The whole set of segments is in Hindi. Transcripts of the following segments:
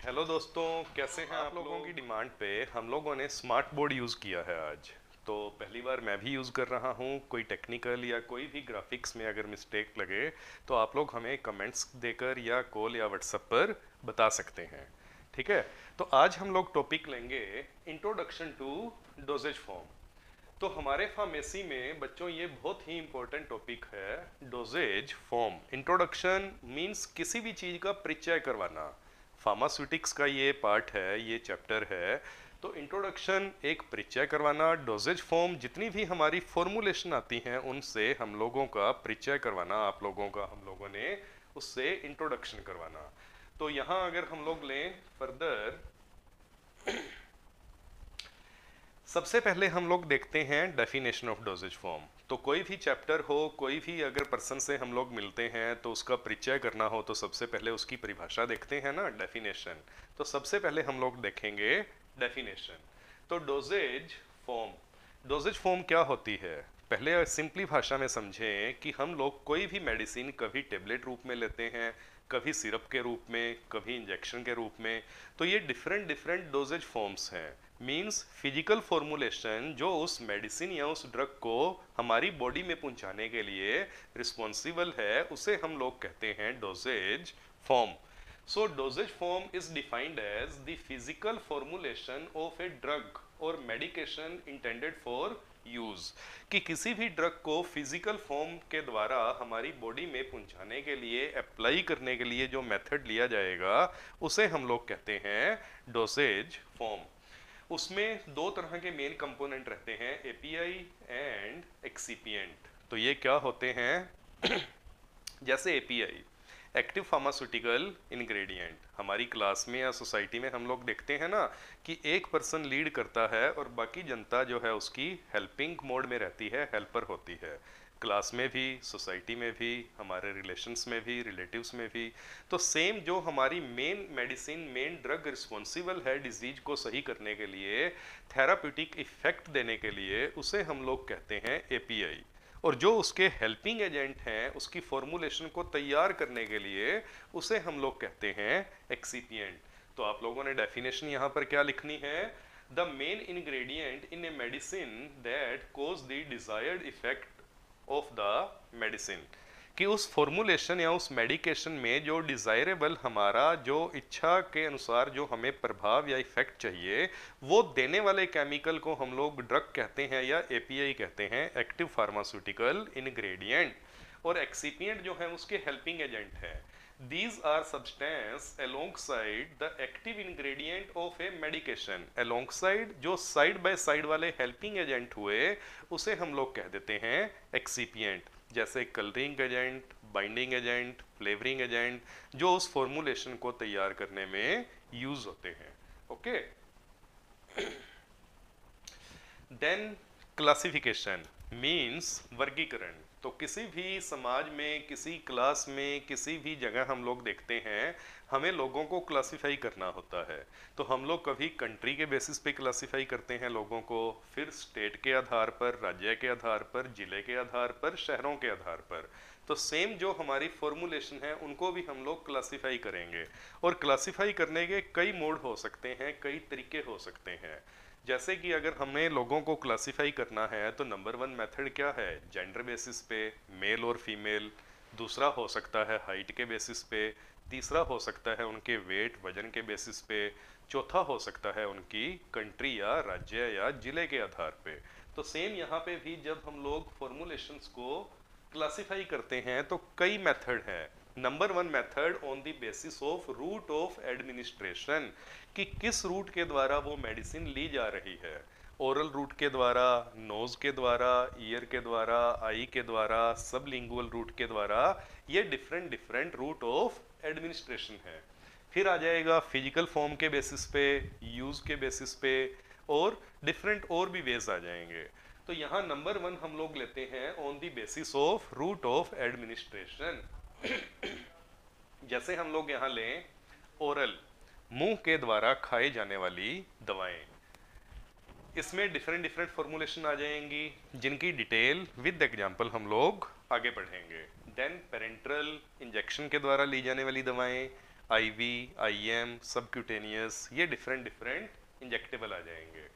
हेलो दोस्तों, कैसे हैं आप लोगों की डिमांड पे हम लोगों ने स्मार्ट बोर्ड यूज़ किया है आज। तो पहली बार मैं भी यूज़ कर रहा हूँ। कोई टेक्निकल या कोई भी ग्राफिक्स में अगर मिस्टेक लगे तो आप लोग हमें कमेंट्स देकर या कॉल या व्हाट्सएप पर बता सकते हैं। ठीक है। तो आज हम लोग टॉपिक लेंगे इंट्रोडक्शन टू डोजेज फॉर्म। तो हमारे फार्मेसी में बच्चों ये बहुत ही इंपॉर्टेंट टॉपिक है, डोजेज फॉर्म। इंट्रोडक्शन मींस किसी भी चीज़ का परिचय करवाना। फार्मास्यूटिक्स का ये पार्ट है, ये चैप्टर है। तो इंट्रोडक्शन एक परिचय करवाना, डोजेज फॉर्म जितनी भी हमारी फॉर्मुलेशन आती हैं उनसे हम लोगों का परिचय करवाना, आप लोगों का हम लोगों ने उससे इंट्रोडक्शन करवाना। तो यहाँ अगर हम लोग लें फर्दर, सबसे पहले हम लोग देखते हैं डेफिनेशन ऑफ डोजेज फॉर्म। तो कोई भी चैप्टर हो, कोई भी अगर पर्सन से हम लोग मिलते हैं तो उसका परिचय करना हो तो सबसे पहले उसकी परिभाषा देखते हैं ना, डेफिनेशन। तो सबसे पहले हम लोग देखेंगे डेफिनेशन। तो डोजेज फॉर्म क्या होती है, पहले सिंपली भाषा में समझें कि हम लोग कोई भी मेडिसिन कभी टेबलेट रूप में लेते हैं, कभी सिरप के रूप में, कभी इंजेक्शन के रूप में। तो ये डिफरेंट डिफरेंट डोजेज फॉर्म्स हैं। मींस फिजिकल फॉर्मुलेशन जो उस मेडिसिन या उस ड्रग को हमारी बॉडी में पहुंचाने के लिए रिस्पॉन्सिबल है, उसे हम लोग कहते हैं doses form. So dosage form is defined as the physical formulation of a drug or medication intended for use। कि किसी भी ड्रग को फिजिकल फॉर्म के द्वारा हमारी बॉडी में पहुंचाने के लिए, अप्लाई करने के लिए जो मेथड लिया जाएगा उसे हम लोग कहते हैं डोसेज फॉर्म। उसमें दो तरह के मेन कंपोनेंट रहते हैं, एपीआई एंड एक्सीपिएंट। तो ये क्या होते हैं? जैसे एपीआई, एक्टिव फार्मास्यूटिकल इंग्रेडिएंट। हमारी क्लास में या सोसाइटी में हम लोग देखते हैं ना कि एक पर्सन लीड करता है और बाकी जनता जो है उसकी हेल्पिंग मोड में रहती है, हेल्पर होती है। क्लास में भी, सोसाइटी में भी, हमारे रिलेशंस में भी, रिलेटिव्स में भी। तो सेम जो हमारी main medicine, main drug responsible है डिजीज को सही करने के लिए, थेराप्यूटिक इफेक्ट देने के लिए, उसे हम लोग कहते हैं एपीआई। और जो उसके हेल्पिंग एजेंट हैं, उसकी फॉर्मुलेशन को तैयार करने के लिए, उसे हम लोग कहते हैं एक्सीपिएंट। तो आप लोगों ने डेफिनेशन यहाँ पर क्या लिखनी है? The main ingredient in a medicine that causes the desired effect of the medicine. कि उस फॉर्मुलेशन या उस मेडिकेशन में जो डिज़ायरेबल, हमारा जो इच्छा के अनुसार जो हमें प्रभाव या इफेक्ट चाहिए, वो देने वाले केमिकल को हम लोग ड्रग कहते हैं या एपीआई कहते हैं, एक्टिव फार्मास्यूटिकल इंग्रेडिएंट। और एक्सीपिएंट जो है उसके हेल्पिंग एजेंट है। These are substance alongside the active ingredient of a medication। alongside जो साइड बाय साइड वाले हेल्पिंग एजेंट हुए, उसे हम लोग कह देते हैं एक्सीपिएंट। जैसे colouring agent, binding agent, flavouring agent, जो उस फॉर्मुलेशन को तैयार करने में यूज होते हैं। ओके। देन क्लासिफिकेशन मीन्स वर्गीकरण। तो किसी भी समाज में, किसी क्लास में, किसी भी जगह हम लोग देखते हैं, हमें लोगों को क्लासिफाई करना होता है। तो हम लोग कभी कंट्री के बेसिस पे क्लासिफाई करते हैं लोगों को, फिर स्टेट के आधार पर, राज्य के आधार पर, जिले के आधार पर, शहरों के आधार पर। तो सेम जो हमारी फॉर्मुलेशन है उनको भी हम लोग क्लासिफाई करेंगे। और क्लासिफाई करने के कई मोड हो सकते हैं, कई तरीके हो सकते हैं। जैसे कि अगर हमें लोगों को क्लासिफाई करना है तो नंबर वन मेथड क्या है? जेंडर बेसिस पे, मेल और फीमेल। दूसरा हो सकता है हाइट के बेसिस पे। तीसरा हो सकता है उनके वेट, वजन के बेसिस पे। चौथा हो सकता है उनकी कंट्री या राज्य या जिले के आधार पे। तो सेम यहाँ पे भी जब हम लोग फॉर्मुलेशंस को क्लासिफाई करते हैं तो कई मेथड हैं। Number one method on the basis of route of administration, कि किस रूट के द्वारा वो मेडिसिन ली जा रही है। ओरल रूट के द्वारा, नोज के द्वारा, ईयर के द्वारा, आई के द्वारा, सबलिंगुअल रूट के द्वारा। ये different different route of administration है। फिर आ जाएगा फिजिकल फॉर्म के बेसिस पे, यूज के बेसिस पे, और डिफरेंट और भी वेज आ जाएंगे। तो यहाँ नंबर वन हम लोग लेते हैं on the basis of route of administration. जैसे हम लोग यहाँ लें ओरल, मुंह के द्वारा खाए जाने वाली दवाएं। इसमें डिफरेंट डिफरेंट फॉर्मुलेशन आ जाएंगी जिनकी डिटेल विद एग्जांपल हम लोग आगे पढ़ेंगे। देन पेरेंट्रल, इंजेक्शन के द्वारा ली जाने वाली दवाएं। आईवी, आईएम, सबक्यूटेनियस, ये डिफरेंट डिफरेंट इंजेक्टेबल आ जाएंगे।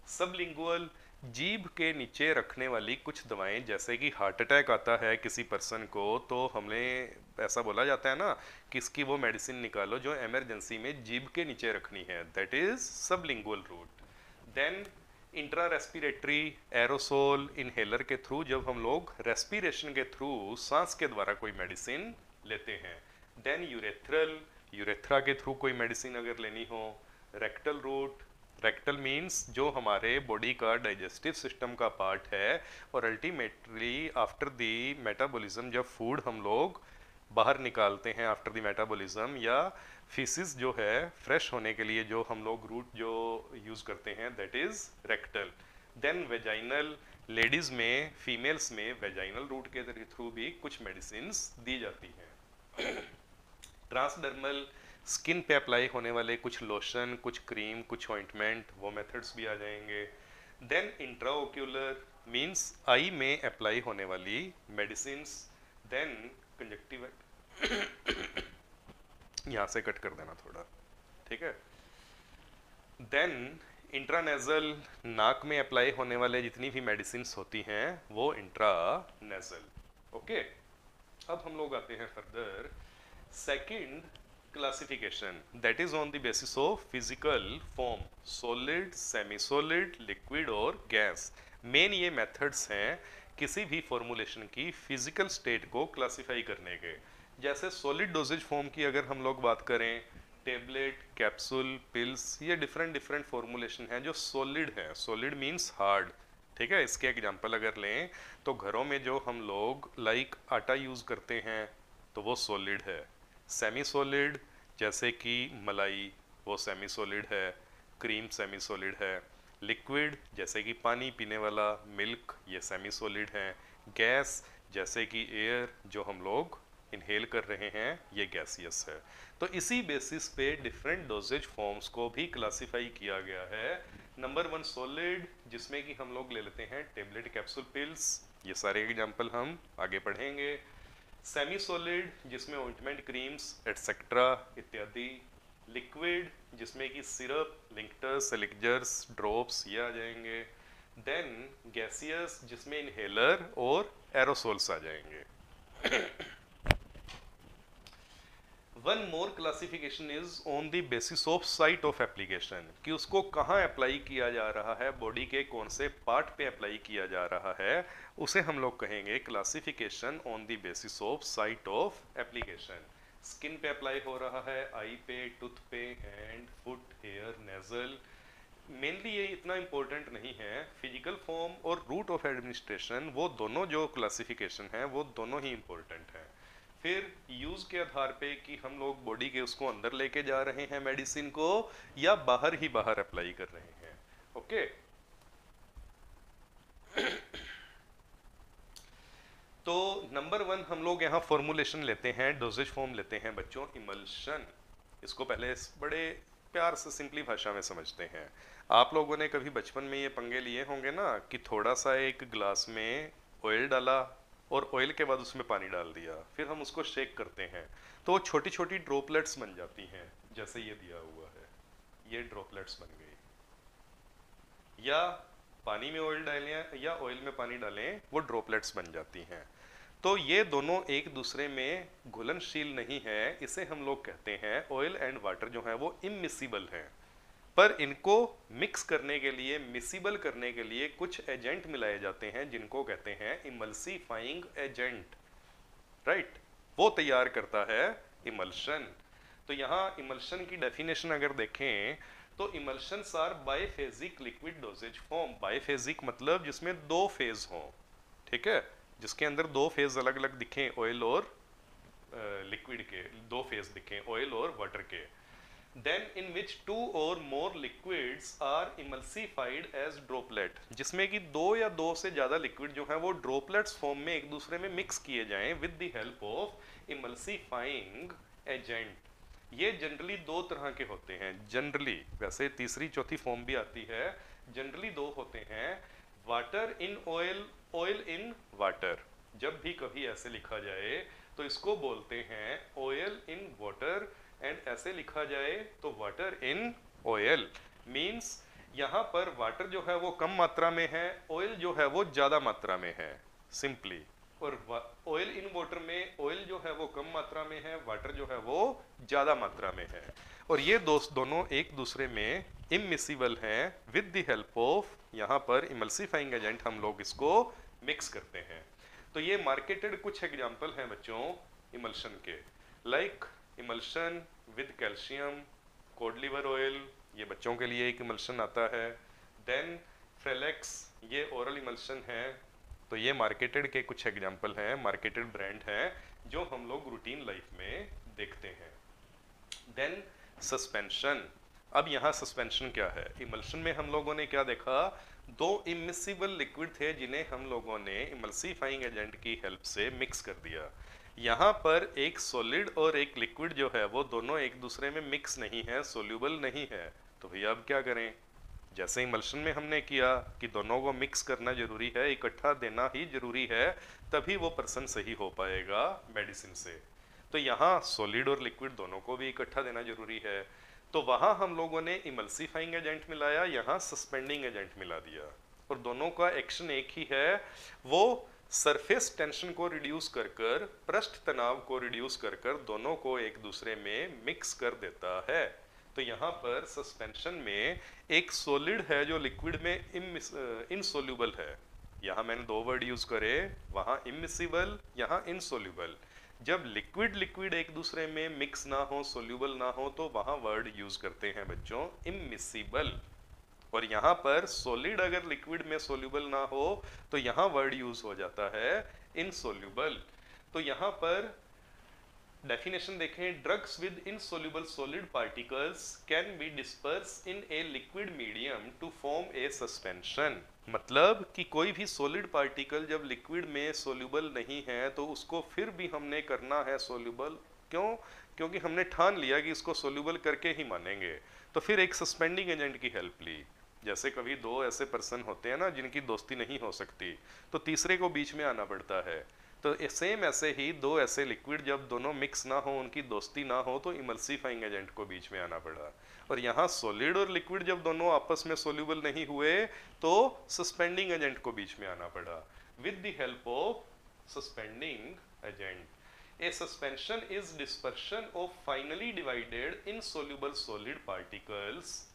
सबलिंगुअल, जीभ के नीचे रखने वाली कुछ दवाएं, जैसे कि हार्ट अटैक आता है किसी पर्सन को तो हमें ऐसा बोला जाता है ना कि इसकी वो मेडिसिन निकालो जो इमरजेंसी में जीभ के नीचे रखनी है, that is sublingual route. Then intra respiratory, aerosol, inhaler के थ्रू जब हम लोग रेस्पिरेशन के थ्रू सांस के द्वारा कोई मेडिसिन लेते हैं। देन यूरेथ्रल, यूरेथ्रा के थ्रू कोई मेडिसिन अगर लेनी हो। रेक्टल रूट, रेक्टल मीन्स जो हमारे बॉडी का डाइजेस्टिव सिस्टम का पार्ट है, और अल्टीमेटली आफ्टर दी मेटाबॉलिज्म जब फूड हम लोग बाहर निकालते हैं आफ्टर द मेटाबॉलिज्म, या फीसिस जो है फ्रेश होने के लिए जो हम लोग रूट जो यूज़ करते हैं, that is rectal. Then vaginal, ladies में, फीमेल्स में वेजाइनल रूट के थ्रू भी कुछ मेडिसिन दी जाती हैं। ट्रांसडर्मल, स्किन पे अप्लाई होने वाले कुछ लोशन, कुछ क्रीम, कुछ ऑइंटमेंट, वो मेथड्स भी आ जाएंगे। देन इंट्राओक्यूलर मीन्स आई में अप्लाई होने वाली मेडिसिन। देन कंजक्टिव यहाँ से कट कर देना थोड़ा, ठीक है। देन इंट्रानेजल, नाक में अप्लाई होने वाले जितनी भी मेडिसिन होती हैं वो इंट्रानेजल। ओके, अब हम लोग आते हैं further second classification, that is on the basis of physical form, solid, semi solid, liquid और गैस। मेन ये मेथड्स हैं किसी भी फॉर्मुलेशन की फिजिकल स्टेट को क्लासिफाई करने के। जैसे सॉलिड डोजेज फॉर्म की अगर हम लोग बात करें, टेबलेट, कैप्सूल, पिल्स, ये डिफरेंट डिफरेंट फॉर्मुलेशन हैं जो सॉलिड है। सॉलिड मीन्स हार्ड, ठीक है। इसके एग्जांपल अगर लें तो घरों में जो हम लोग लाइक आटा यूज़ करते हैं तो वो सॉलिड है। सेमी सॉलिड जैसे कि मलाई, वो सेमी सॉलिड है। क्रीम सेमी सॉलिड है। लिक्विड जैसे कि पानी पीने वाला, मिल्क, ये सेमी सॉलिड है। गैस जैसे कि एयर जो हम लोग इनहेल कर रहे हैं, ये गैसियस है। तो इसी बेसिस पे डिफरेंट डोजेज फॉर्म्स को भी क्लासिफाई किया गया है। नंबर 1 सॉलिड, जिसमें कि हम लोग ले लेते हैं टेबलेट, कैप्सूल, पिल्स, ये सारे एग्जांपल हम आगे पढ़ेंगे। सेमी सॉलिड जिसमें ऑइंटमेंट, क्रीम्स एटसेट्रा इत्यादि। लिक्विड जिसमें कि सिरप, लिंक्टर्स, एलिक्जर्स, ड्रॉप्स, ये आ जाएंगे। देन गैसियस जिसमें इनहेलर और एरोसोल्स आ जाएंगे। One more classification is on the basis of site of application, कि उसको कहाँ अप्लाई किया जा रहा है, बॉडी के कौन से पार्ट पे अप्लाई किया जा रहा है, उसे हम लोग कहेंगे classification on the basis of site of application. Skin पे अप्लाई हो रहा है, आई पे, टूथ पे, hand, foot, hair, nasal. Mainly ये इतना इम्पोर्टेंट नहीं है। फिजिकल फॉर्म और रूट ऑफ एडमिनिस्ट्रेशन, वो दोनों जो क्लासिफिकेशन है वो दोनों ही इम्पोर्टेंट हैं। फिर यूज के आधार पे कि हम लोग बॉडी के उसको अंदर लेके जा रहे हैं मेडिसिन को, या बाहर ही बाहर अप्लाई कर रहे हैं। ओके, तो नंबर 1 हम लोग यहाँ फॉर्मुलेशन लेते हैं, डोजेज फॉर्म लेते हैं बच्चों, इमल्शन। इसको पहले बड़े प्यार से सिंपली भाषा में समझते हैं। आप लोगों ने कभी बचपन में ये पंगे लिए होंगे ना कि थोड़ा सा एक ग्लास में ऑयल डाला और ऑयल के बाद उसमें पानी डाल दिया, फिर हम उसको शेक करते हैं तो वो छोटी छोटी ड्रॉपलेट्स बन जाती हैं, जैसे ये दिया हुआ है, ये ड्रॉपलेट्स बन गई। या पानी में ऑयल डालें या ऑयल में पानी डालें, वो ड्रॉपलेट्स बन जाती हैं। तो ये दोनों एक दूसरे में घुलनशील नहीं है, इसे हम लोग कहते हैं ऑयल एंड वाटर जो है वो इमिसिबल हैं। पर इनको मिक्स करने के लिए, मिसिबल करने के लिए कुछ एजेंट मिलाए जाते हैं जिनको कहते हैं इमल्सीफाइंग एजेंट, राइट। वो तैयार करता है इमल्शन। तो यहाँ इमल्शन की डेफिनेशन अगर देखें तो emulsions are biphasic liquid dosage form. Biphasic मतलब जिसमें दो फेज हों, ठीक है, जिसके अंदर दो फेज अलग अलग दिखें, ऑयल और लिक्विड के दो फेज दिखें, ऑयल और वाटर के। Then in which 2 or more liquids are emulsified as droplet, जिसमें कि 2 या 2 से ज़्यादा लिक्विड जो है वो ड्रॉपलेट्स फॉर्म में एक दूसरे में मिक्स किए जाएं with the help of emulsifying agent. ये जनरली 2 तरह के होते हैं, जनरली, वैसे तीसरी चौथी फॉर्म भी आती है, जनरली 2 होते हैं, water in oil, oil in water. जब भी कभी ऐसे लिखा जाए तो इसको बोलते हैं ऑयल इन वाटर, एंड ऐसे लिखा जाए तो वाटर इन ऑयल मीन्स यहाँ पर वाटर जो है वो कम मात्रा में है, ऑयल जो है वो ज़्यादा मात्रा में है सिंपली। और ऑयल इन वाटर में ऑयल जो है वो कम मात्रा में है, वाटर जो है वो ज़्यादा मात्रा में है। और ये दोनों एक दूसरे में इमिसिबल हैं विद द हेल्प ऑफ, यहाँ पर इमल्सिफाइंग एजेंट हम लोग इसको मिक्स करते हैं। तो ये मार्केटेड कुछ एग्जाम्पल हैं बच्चों इमल्शन के, like emulsion with calcium, code liver oil, ये बच्चों के लिए एक इमल्शन आता है। देन फ्रेलेक्स, ये ओरल इमल्शन है। तो ये मार्केटेड के कुछ एग्जाम्पल हैं, मार्केटेड ब्रांड हैं जो हम लोग रूटीन लाइफ में देखते हैं। देन सस्पेंशन, अब यहाँ सस्पेंशन क्या है? इमल्शन में हम लोगों ने क्या देखा, दो इमिसिबल लिक्विड थे जिन्हें हम लोगों ने इमल्सिफाइंग एजेंट की हेल्प से मिक्स कर दिया। यहाँ पर एक सॉलिड और एक लिक्विड जो है वो दोनों एक दूसरे में मिक्स नहीं है, सोल्यूबल नहीं है। तो भैया अब क्या करें? जैसे इमल्शन में हमने किया कि दोनों को मिक्स करना जरूरी है, इकट्ठा देना ही जरूरी है, तभी वो पर्सन सही हो पाएगा मेडिसिन से। तो यहाँ सॉलिड और लिक्विड दोनों को भी इकट्ठा देना जरूरी है। तो वहाँ हम लोगों ने इमल्सिफाइंग एजेंट मिलाया, यहाँ सस्पेंडिंग एजेंट मिला दिया, और दोनों का एक्शन एक ही है, वो सरफेस टेंशन को रिड्यूस कर कर, पृष्ठ तनाव को रिड्यूस कर कर दोनों को एक दूसरे में मिक्स कर देता है। तो यहाँ पर सस्पेंशन में एक सॉलिड है जो लिक्विड में इनसोल्यूबल है। यहाँ मैंने दो वर्ड यूज करे, वहाँ इमिसिबल, यहाँ इनसोल्यूबल। जब लिक्विड लिक्विड एक दूसरे में मिक्स ना हो, सोल्यूबल ना हो, तो वहाँ वर्ड यूज करते हैं बच्चों इमिसिबल। और यहाँ पर सॉलिड अगर लिक्विड में सोल्यूबल ना हो तो यहाँ वर्ड यूज हो जाता है इनसोल्यूबल। तो यहाँ पर डेफिनेशन देखें, drugs with insoluble solid particles can be disperse in a liquid medium to form a suspension. मतलब कि कोई भी सॉलिड पार्टिकल जब लिक्विड में सोल्यूबल नहीं है तो उसको फिर भी हमने करना है सोल्यूबल। क्यों? क्योंकि हमने ठान लिया कि इसको सोल्यूबल करके ही मानेंगे। तो फिर एक सस्पेंडिंग एजेंट की हेल्प ली। जैसे कभी दो ऐसे पर्सन होते हैं ना जिनकी दोस्ती नहीं हो सकती, तो तीसरे को बीच में आना पड़ता है। तो सेम ऐसे ही दो ऐसे लिक्विड जब दोनों मिक्स ना हो, उनकी दोस्ती ना हो, तो इमल्सिफाइंग एजेंट को बीच में आना पड़ा। और यहाँ सॉलिड और लिक्विड जब दोनों आपस में सोल्यूबल नहीं हुए तो सस्पेंडिंग एजेंट को बीच में आना पड़ा with the help of suspending agent. A suspension is dispersion of finally divided insoluble solid particles,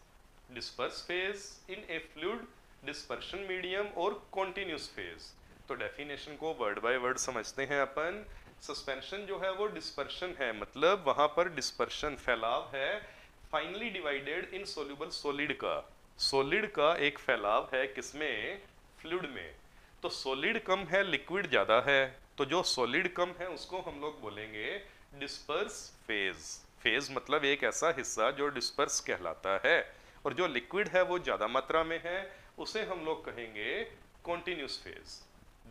disperse phase in A fluid dispersion medium और कॉन्टिन्यूस फेज। तो डेफिनेशन को वर्ड बाय वर्ड समझते हैं अपन। सस्पेंशन जो है वो डिस्पर्शन है, मतलब वहां पर डिस्पर्शन फैलाव है finally divided in soluble solid का। सॉलिड का एक फैलाव है किसमें? फ्लूइड में। तो सॉलिड कम है, लिक्विड ज्यादा है, तो जो सॉलिड कम है उसको हम लोग बोलेंगे डिस्पर्स फेज। फेज मतलब एक ऐसा हिस्सा जो डिस्पर्स कहलाता है, और जो लिक्विड है वो ज्यादा मात्रा में है, उसे हम लोग कहेंगे कॉन्टिन्यूस फेज।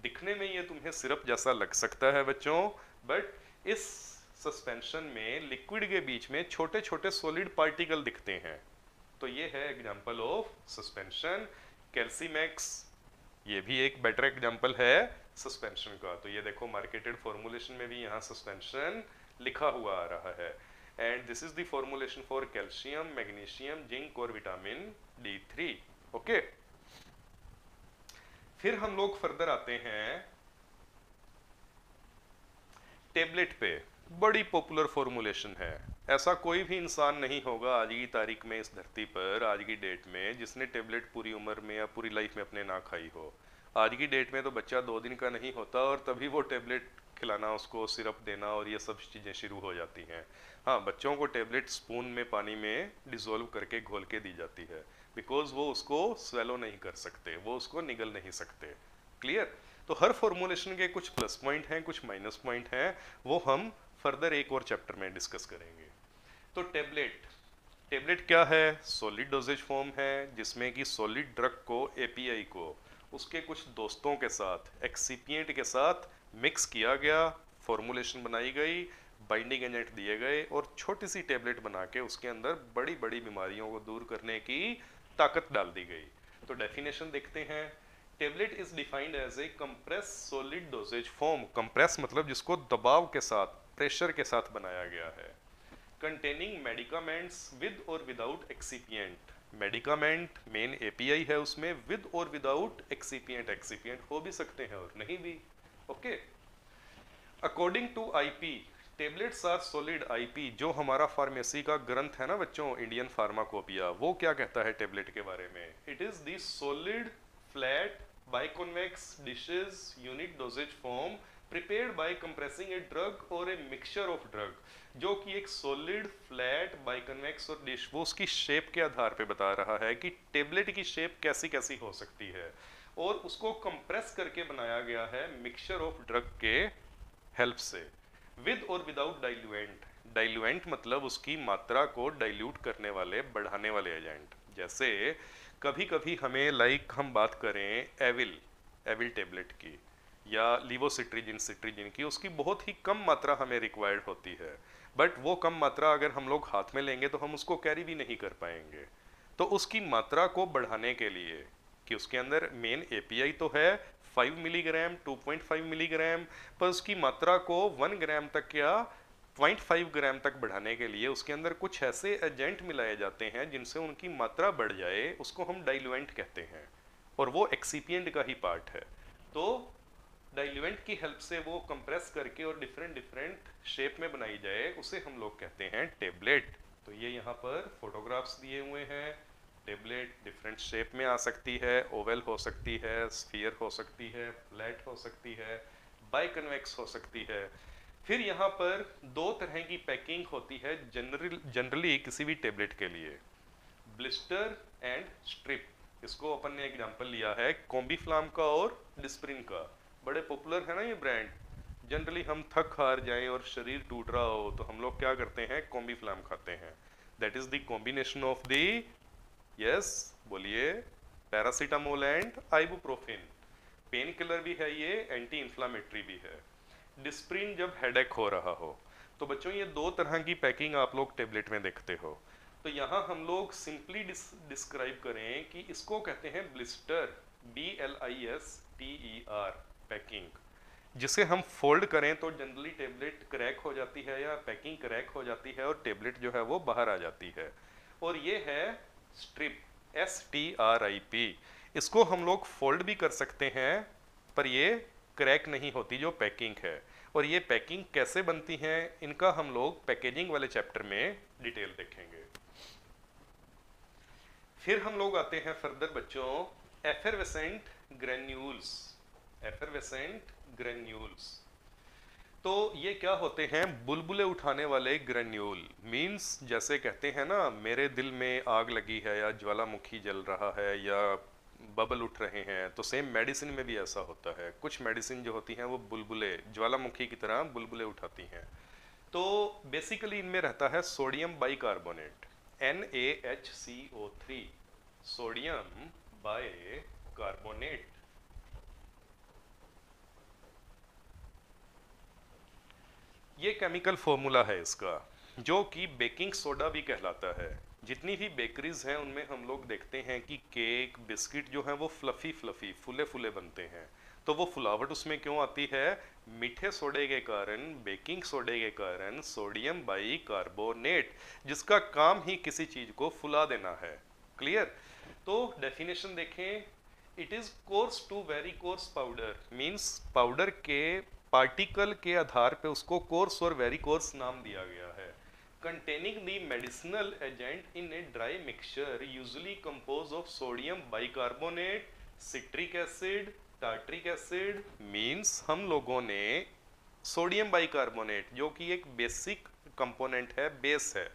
दिखने में ये तुम्हें सिरप जैसा लग सकता है बच्चों, बट इस सस्पेंशन में लिक्विड के बीच में छोटे छोटे सॉलिड पार्टिकल दिखते हैं। तो ये है एग्जांपल ऑफ सस्पेंशन। कैल्सीमैक्स, ये भी एक बेटर एग्जांपल है सस्पेंशन का। तो ये देखो मार्केटेड फॉर्मूलेशन में भी यहाँ सस्पेंशन लिखा हुआ आ रहा है। And this is the formulation for calcium, magnesium, zinc और विटामिन D3। ओके, फिर हम लोग फर्दर आते हैं टेबलेट पे। बड़ी पॉपुलर फॉर्मूलेशन है, ऐसा कोई भी इंसान नहीं होगा आज की तारीख में इस धरती पर, आज की डेट में, जिसने टेबलेट पूरी उम्र में या पूरी लाइफ में अपने ना खाई हो। आज की डेट में तो बच्चा 2 दिन का नहीं होता और तभी वो टेबलेट खिलाना, उसको सिरप देना और ये सब चीज़ें शुरू हो जाती हैं। हाँ, बच्चों को टेबलेट स्पून में पानी में डिसॉल्व करके घोल के दी जाती है, बिकॉज वो उसको स्वेलो नहीं कर सकते, वो उसको निगल नहीं सकते। क्लियर? तो हर फॉर्मूलेशन के कुछ प्लस पॉइंट हैं, कुछ माइनस पॉइंट हैं, वो हम फर्दर एक और चैप्टर में डिस्कस करेंगे। तो टेबलेट, टेबलेट क्या है? सॉलिड डोजेज फॉर्म है जिसमें कि सॉलिड ड्रग को, एपीआई को, उसके कुछ दोस्तों के साथ, एक्सिपिएंट के साथ मिक्स किया गया, फॉर्मूलेशन बनाई गई, बाइंडिंग एजेंट दिए गए और छोटी सी टेबलेट बना के उसके अंदर बड़ी बड़ी बीमारियों को दूर करने की ताकत डाल दी गई। तो डेफिनेशन देखते हैं। Tablet is defined as a compress solid dosage form. Compress मतलब जिसको दबाव के साथ, प्रेशर के साथ बनाया गया है। कंटेनिंग मेडिकामेंट्स विद और without excipient. Medicament main API है उसमें, विद और विदाउट एक्सिपिएंट, एक्सिपिएंट हो भी सकते हैं और नहीं भी। Okay, according to IP tablets are solid. IP जो हमारा फार्मेसी का ग्रंथ है ना बच्चों, इंडियन फार्माकोपिया, वो क्या कहता है टेबलेट के बारे में? It is the solid flat biconvex dishes unit dosage form prepared by compressing a drug or a mixture of drug. जो कि एक सॉलिड फ्लैट बाइकॉन्वेक्स और डिश, वो उसकी शेप के आधार पे बता रहा है कि टेबलेट की शेप कैसी कैसी हो सकती है, और उसको कंप्रेस करके बनाया गया है मिक्सचर ऑफ ड्रग के हेल्प से, विद और विदाउट डाइल्यूएंट। डाइल्यूएंट मतलब उसकी मात्रा को डाइल्यूट करने वाले, बढ़ाने वाले एजेंट। जैसे कभी कभी हमें हम बात करें एविल टेबलेट की या लिवोसिट्रिजिन सिट्रिजिन की, उसकी बहुत ही कम मात्रा हमें रिक्वायर्ड होती है, बट वो कम मात्रा अगर हम लोग हाथ में लेंगे तो हम उसको कैरी भी नहीं कर पाएंगे। तो उसकी मात्रा को बढ़ाने के लिए, कि उसके अंदर मेन एपीआई तो है 5 मिलीग्राम 2.5 मिलीग्राम, पर उसकी मात्रा को 1 ग्राम तक या 0.5 ग्राम तक बढ़ाने के लिए उसके अंदर कुछ ऐसे एजेंट मिलाए जाते हैं जिनसे उनकी मात्रा बढ़ जाए, उसको हम डाइल्यूएंट कहते हैं, और वो एक्सिपिएंट का ही पार्ट है। तो डाइल्यूएंट की हेल्प से वो कंप्रेस करके और डिफरेंट डिफरेंट शेप में बनाई जाए, उसे हम लोग कहते हैं टेबलेट। तो ये यहाँ पर फोटोग्राफ्स दिए हुए हैं। टेबलेट डिफरेंट शेप में आ सकती है, ओवल हो सकती है, स्फीयर हो सकती है, फ्लैट हो सकती है, बाइकन्वेक्स हो सकती है। फिर यहाँ पर दो तरह की पैकिंग होती है जनरली किसी भी टेबलेट के लिए, ब्लिस्टर एंड स्ट्रिप। इसको अपन ने एग्जांपल लिया है कॉम्बीफ्लाम का और डिस्प्रिन का, बड़े पॉपुलर है ना ये ब्रांड। जनरली हम थक हार जाएं और शरीर टूट रहा हो तो हम लोग क्या करते हैं, कॉम्बीफ्लाम खाते हैं। That is the combination of the, yes बोलिए, paracetamol and ibuprofen. Pain killer भी है ये, एंटी इन्फ्लामेटरी भी है। डिस्प्रिन जब हेडेक हो रहा हो। तो बच्चों ये दो तरह की पैकिंग आप लोग टेबलेट में देखते हो। तो यहाँ हम लोग सिंपली डिस्क्राइब करें कि इसको कहते हैं ब्लिस्टर, BLISTER पैकिंग, जिसे हम फोल्ड करें तो जनरली टेबलेट क्रैक हो जाती है या पैकिंग क्रैक हो जाती है और टेबलेट जो है वो बाहर आ जाती है। और ये है स्ट्रिप, STRIP। इसको हम लोग फोल्ड भी कर सकते हैं पर ये क्रैक नहीं होती जो पैकिंग है। और ये पैकिंग कैसे बनती है, इनका हम लोग पैकेजिंग वाले चैप्टर में डिटेल देखेंगे। फिर हम लोग आते हैं फर्दर बच्चों, एफरवेसेंट ग्रेन्यूल्स। एफरवेसेंट ग्रेन्यूल्स तो ये क्या होते हैं, बुलबुले उठाने वाले ग्रेन्यूल। मींस जैसे कहते हैं ना, मेरे दिल में आग लगी है या ज्वालामुखी जल रहा है या बबल उठ रहे हैं, तो सेम मेडिसिन में भी ऐसा होता है। कुछ मेडिसिन जो होती हैं वो बुलबुले, ज्वालामुखी की तरह बुलबुले उठाती हैं। तो बेसिकली इनमें रहता है sodium bicarbonate, NaHCO3, sodium bicarbonate. ये केमिकल फॉर्मूला है इसका, जो कि बेकिंग सोडा भी कहलाता है। जितनी भी बेकरीज हैं उनमें हम लोग देखते हैं कि केक बिस्किट जो हैं वो फ्लफी फ्लफी फुले फुले बनते हैं। तो वो फुलावट उसमें क्यों आती है, मीठे सोडे के कारण, बेकिंग सोडे के कारण, सोडियम बाइकार्बोनेट, जिसका काम ही किसी चीज को फुला देना है। क्लियर? तो डेफिनेशन देखें, it is coarse to very coarse powder. Means powder के पार्टिकल के आधार पे उसको कोर्स और वेरी कोर्स नाम दिया गया है। containing the medicinal agent in a dry mixture usually composed of sodium bicarbonate, citric acid, tartric acid। means हम लोगों ने सोडियम बाइकार्बोनेट जो कि एक बेसिक कंपोनेंट है, बेस है,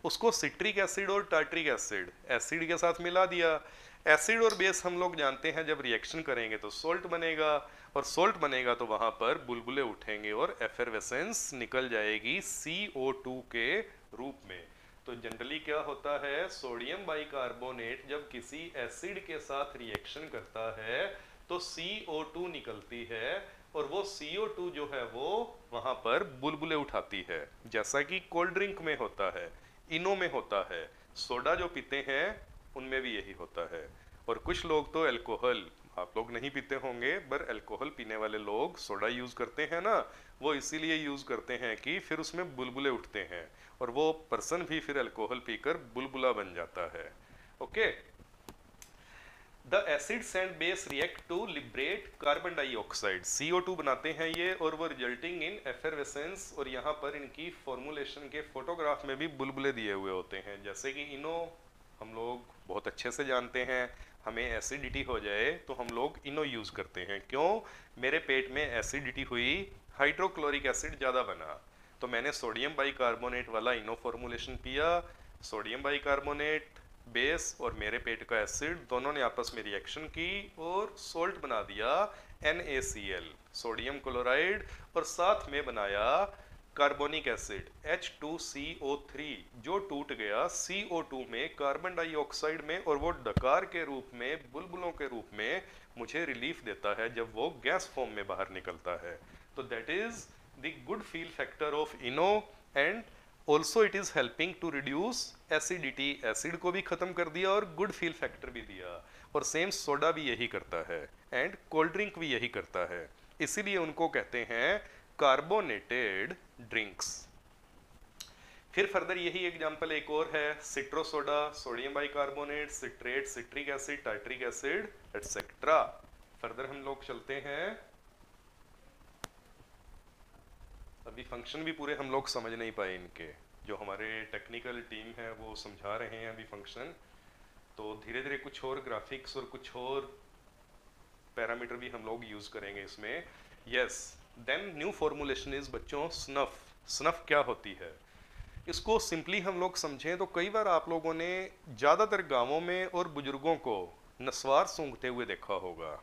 उसको सिट्रिक एसिड और टार्ट्रिक एसिड, एसिड के साथ मिला दिया। एसिड और बेस हम लोग जानते हैं जब रिएक्शन करेंगे तो सोल्ट बनेगा, और सोल्ट बनेगा तो वहां पर बुलबुले उठेंगे और एफरवेसेंस निकल जाएगी CO2 के रूप में। तो जनरली क्या होता है, सोडियम बाइकार्बोनेट जब किसी एसिड के साथ रिएक्शन करता है तो CO2 निकलती है, और वो CO2 जो है वो वहां पर बुलबुले उठाती है, जैसा कि कोल्ड ड्रिंक में होता है, इनो में होता है, सोडा जो पीते हैं उनमें भी यही होता है। और कुछ लोग तो अल्कोहल आप लोग नहीं पीते होंगे, पर अल्कोहल पीने वाले लोग सोडा यूज करते हैं ना, वो इसीलिए यूज करते हैं कि फिर उसमें बुलबुले उठते हैं और वो पर्सन भी फिर अल्कोहल पीकर बुलबुला बन जाता है। Okay. The acids and base react to liberate carbon dioxide, CO2 बनाते हैं ये, और वो रिजल्टिंग इन एफरवेसेंस। और यहाँ पर इनकी फॉर्मुलेशन के फोटोग्राफ में भी बुलबुले दिए हुए होते हैं। जैसे कि इनो हम लोग बहुत अच्छे से जानते हैं, हमें एसिडिटी हो जाए तो हम लोग इनो यूज करते हैं। क्यों? मेरे पेट में एसिडिटी हुई, हाइड्रोक्लोरिक एसिड ज़्यादा बना, तो मैंने सोडियम बाइकार्बोनेट वाला इनो फॉर्मुलेशन पिया। सोडियम बाइकार्बोनेट बेस और मेरे पेट का एसिड दोनों ने आपस में रिएक्शन की और सोल्ट बना दिया NaCl, सोडियम क्लोराइड, और साथ में बनाया कार्बोनिक एसिड H2CO3, जो टूट गया CO2 में, कार्बन डाइऑक्साइड में, और वो डकार के रूप में, बुलबुलों के रूप में मुझे रिलीफ देता है जब वो गैस फॉर्म में बाहर निकलता है। तो that is the good feel factor of Eno. And also it is helping to reduce acidity, acid को भी खत्म कर दिया और गुड फील फैक्टर भी दिया। और सेम सोडा भी यही करता है एंड कोल्ड ड्रिंक भी यही करता है, इसीलिए उनको कहते हैं कार्बोनेटेड ड्रिंक्स। फिर फर्दर यही एग्जांपल एक और है, Citro soda, sodium bicarbonate, citrate, citric acid, tartaric acid, etcetera. Further हम लोग चलते हैं। अभी फंक्शन भी पूरे हम लोग समझ नहीं पाए इनके, जो हमारे टेक्निकल टीम है वो समझा रहे हैं अभी फंक्शन। तो धीरे धीरे कुछ और ग्राफिक्स और कुछ और पैरामीटर भी हम लोग यूज करेंगे इसमें। Yes, then new formulation is बच्चों स्नफ। स्नफ क्या होती है? इसको सिंपली हम लोग समझें तो कई बार आप लोगों ने ज़्यादातर गांवों में और बुजुर्गों को नस्वार सूंघते हुए देखा होगा।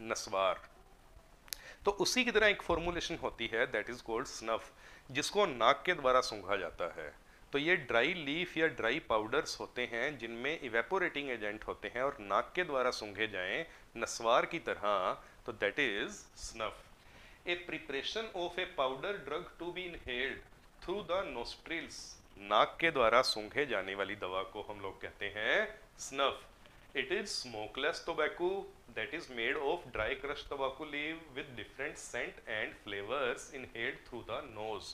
नस्वार, तो उसी की तरह एक फॉर्मुलेशन होती है दैट इज कॉल्ड स्नफ, जिसको नाक के द्वारा सूंघा जाता है। तो ये ड्राई लीफ या ड्राई पाउडर्स होते हैं जिनमें इवेपोरेटिंग एजेंट होते हैं और नाक के द्वारा सूंघे जाएं नस्वार की तरह, तो that is snuff. A preparation of a powder drug to be inhaled through the nostrils, नाक के द्वारा सूंघे जाने वाली दवा को हम लोग कहते हैं snuff. It is smokeless tobacco that is made of dry crushed tobacco leaf with different scent and flavors inhaled through the nose.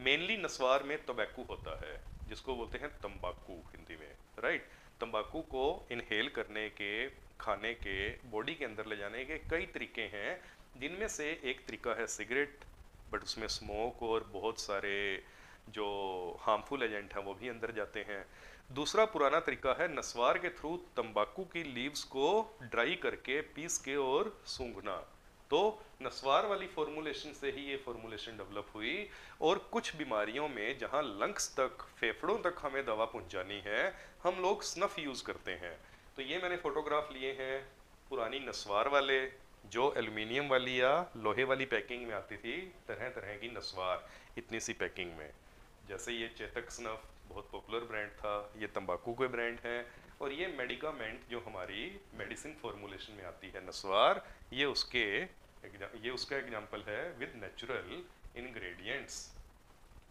Mainly नस्वार में तंबाकू होता है, जिसको बोलते हैं तंबाकू हिंदी में, राइट। तंबाकू को इनहेल करने के, खाने के, बॉडी के अंदर ले जाने के कई तरीके हैं, जिनमें से एक तरीका है सिगरेट, बट उसमें स्मोक और बहुत सारे जो हार्मफुल एजेंट हैं वो भी अंदर जाते हैं। दूसरा पुराना तरीका है नस्वार के थ्रू तंबाकू की लीव्स को ड्राई करके, पीस के और सूंघना। तो नस्वार वाली फॉर्मुलेशन से ही ये फॉर्मुलेशन डेवलप हुई। और कुछ बीमारियों में जहां लंग्स तक, फेफड़ों तक हमें दवा पहुंचानी है, हम लोग स्नफ यूज करते हैं। तो ये मैंने फोटोग्राफ लिए हैं पुरानी नस्वार वाले, जो एल्युमिनियम वाली या लोहे वाली पैकिंग में आती थी, तरह तरह की नस्वार इतनी सी पैकिंग में। जैसे ये चेतक स्नफ बहुत पॉपुलर ब्रांड था, ये तंबाकू के ब्रांड हैं। और ये मेडिकामेंट जो हमारी मेडिसिन फॉर्मुलेशन में आती है नस्वार, ये उसका एग्जांपल है विद नेचुरल इंग्रेडिएंट्स।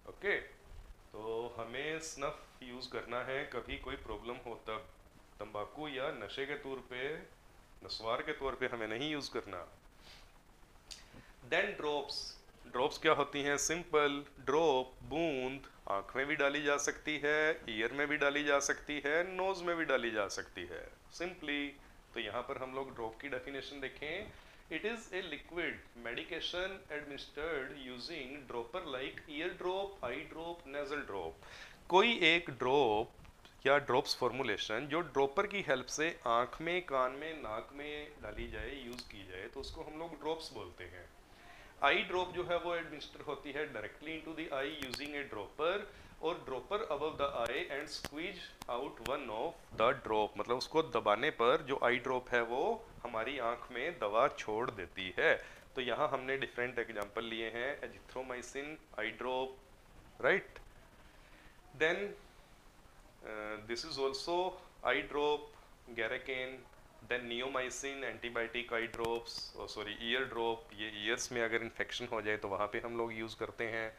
ओके, तो हमें स्नफ यूज़ करना है कभी कोई प्रॉब्लम हो तब, तंबाकू या नशे के तौर पे, नस्वार के तौर पे हमें नहीं यूज़ करना। Then drops. ड्रॉप्स क्या होती हैं? सिंपल ड्रॉप, बूंद, आँख में भी डाली जा सकती है, ईयर में भी डाली जा सकती है, नोज में भी डाली जा सकती है, सिंपली। तो यहाँ पर हम लोग ड्रॉप की डेफिनेशन देखें। It is a liquid medication administered using dropper like year drop, I drop, nasal drop. कोई एक ड्रॉप या ड्रॉप्स फॉर्मुलेशन जो ड्रॉपर की हेल्प से आँख में, कान में, नाक में डाली जाए, यूज़ की जाए, तो उसको हम लोग ड्रॉप्स बोलते हैं। आई ड्रॉप जो है वो एडमिनिस्टर होती है directly into the eye using a dropper, और dropper above the eye and squeeze out one of the drop, मतलब उसको दबाने पर जो आई ड्रॉप है वो हमारी आंख में दवा छोड़ देती है। तो यहाँ हमने डिफरेंट एग्जांपल लिए हैं, azithromycin eye drop, right. Then this is also eye drop, गैराकेन। Then neomycin antibiotic eye drops, sorry ear drop, ये ईयर्स में अगर इन्फेक्शन हो जाए तो वहाँ पे हम लोग यूज़ करते हैं।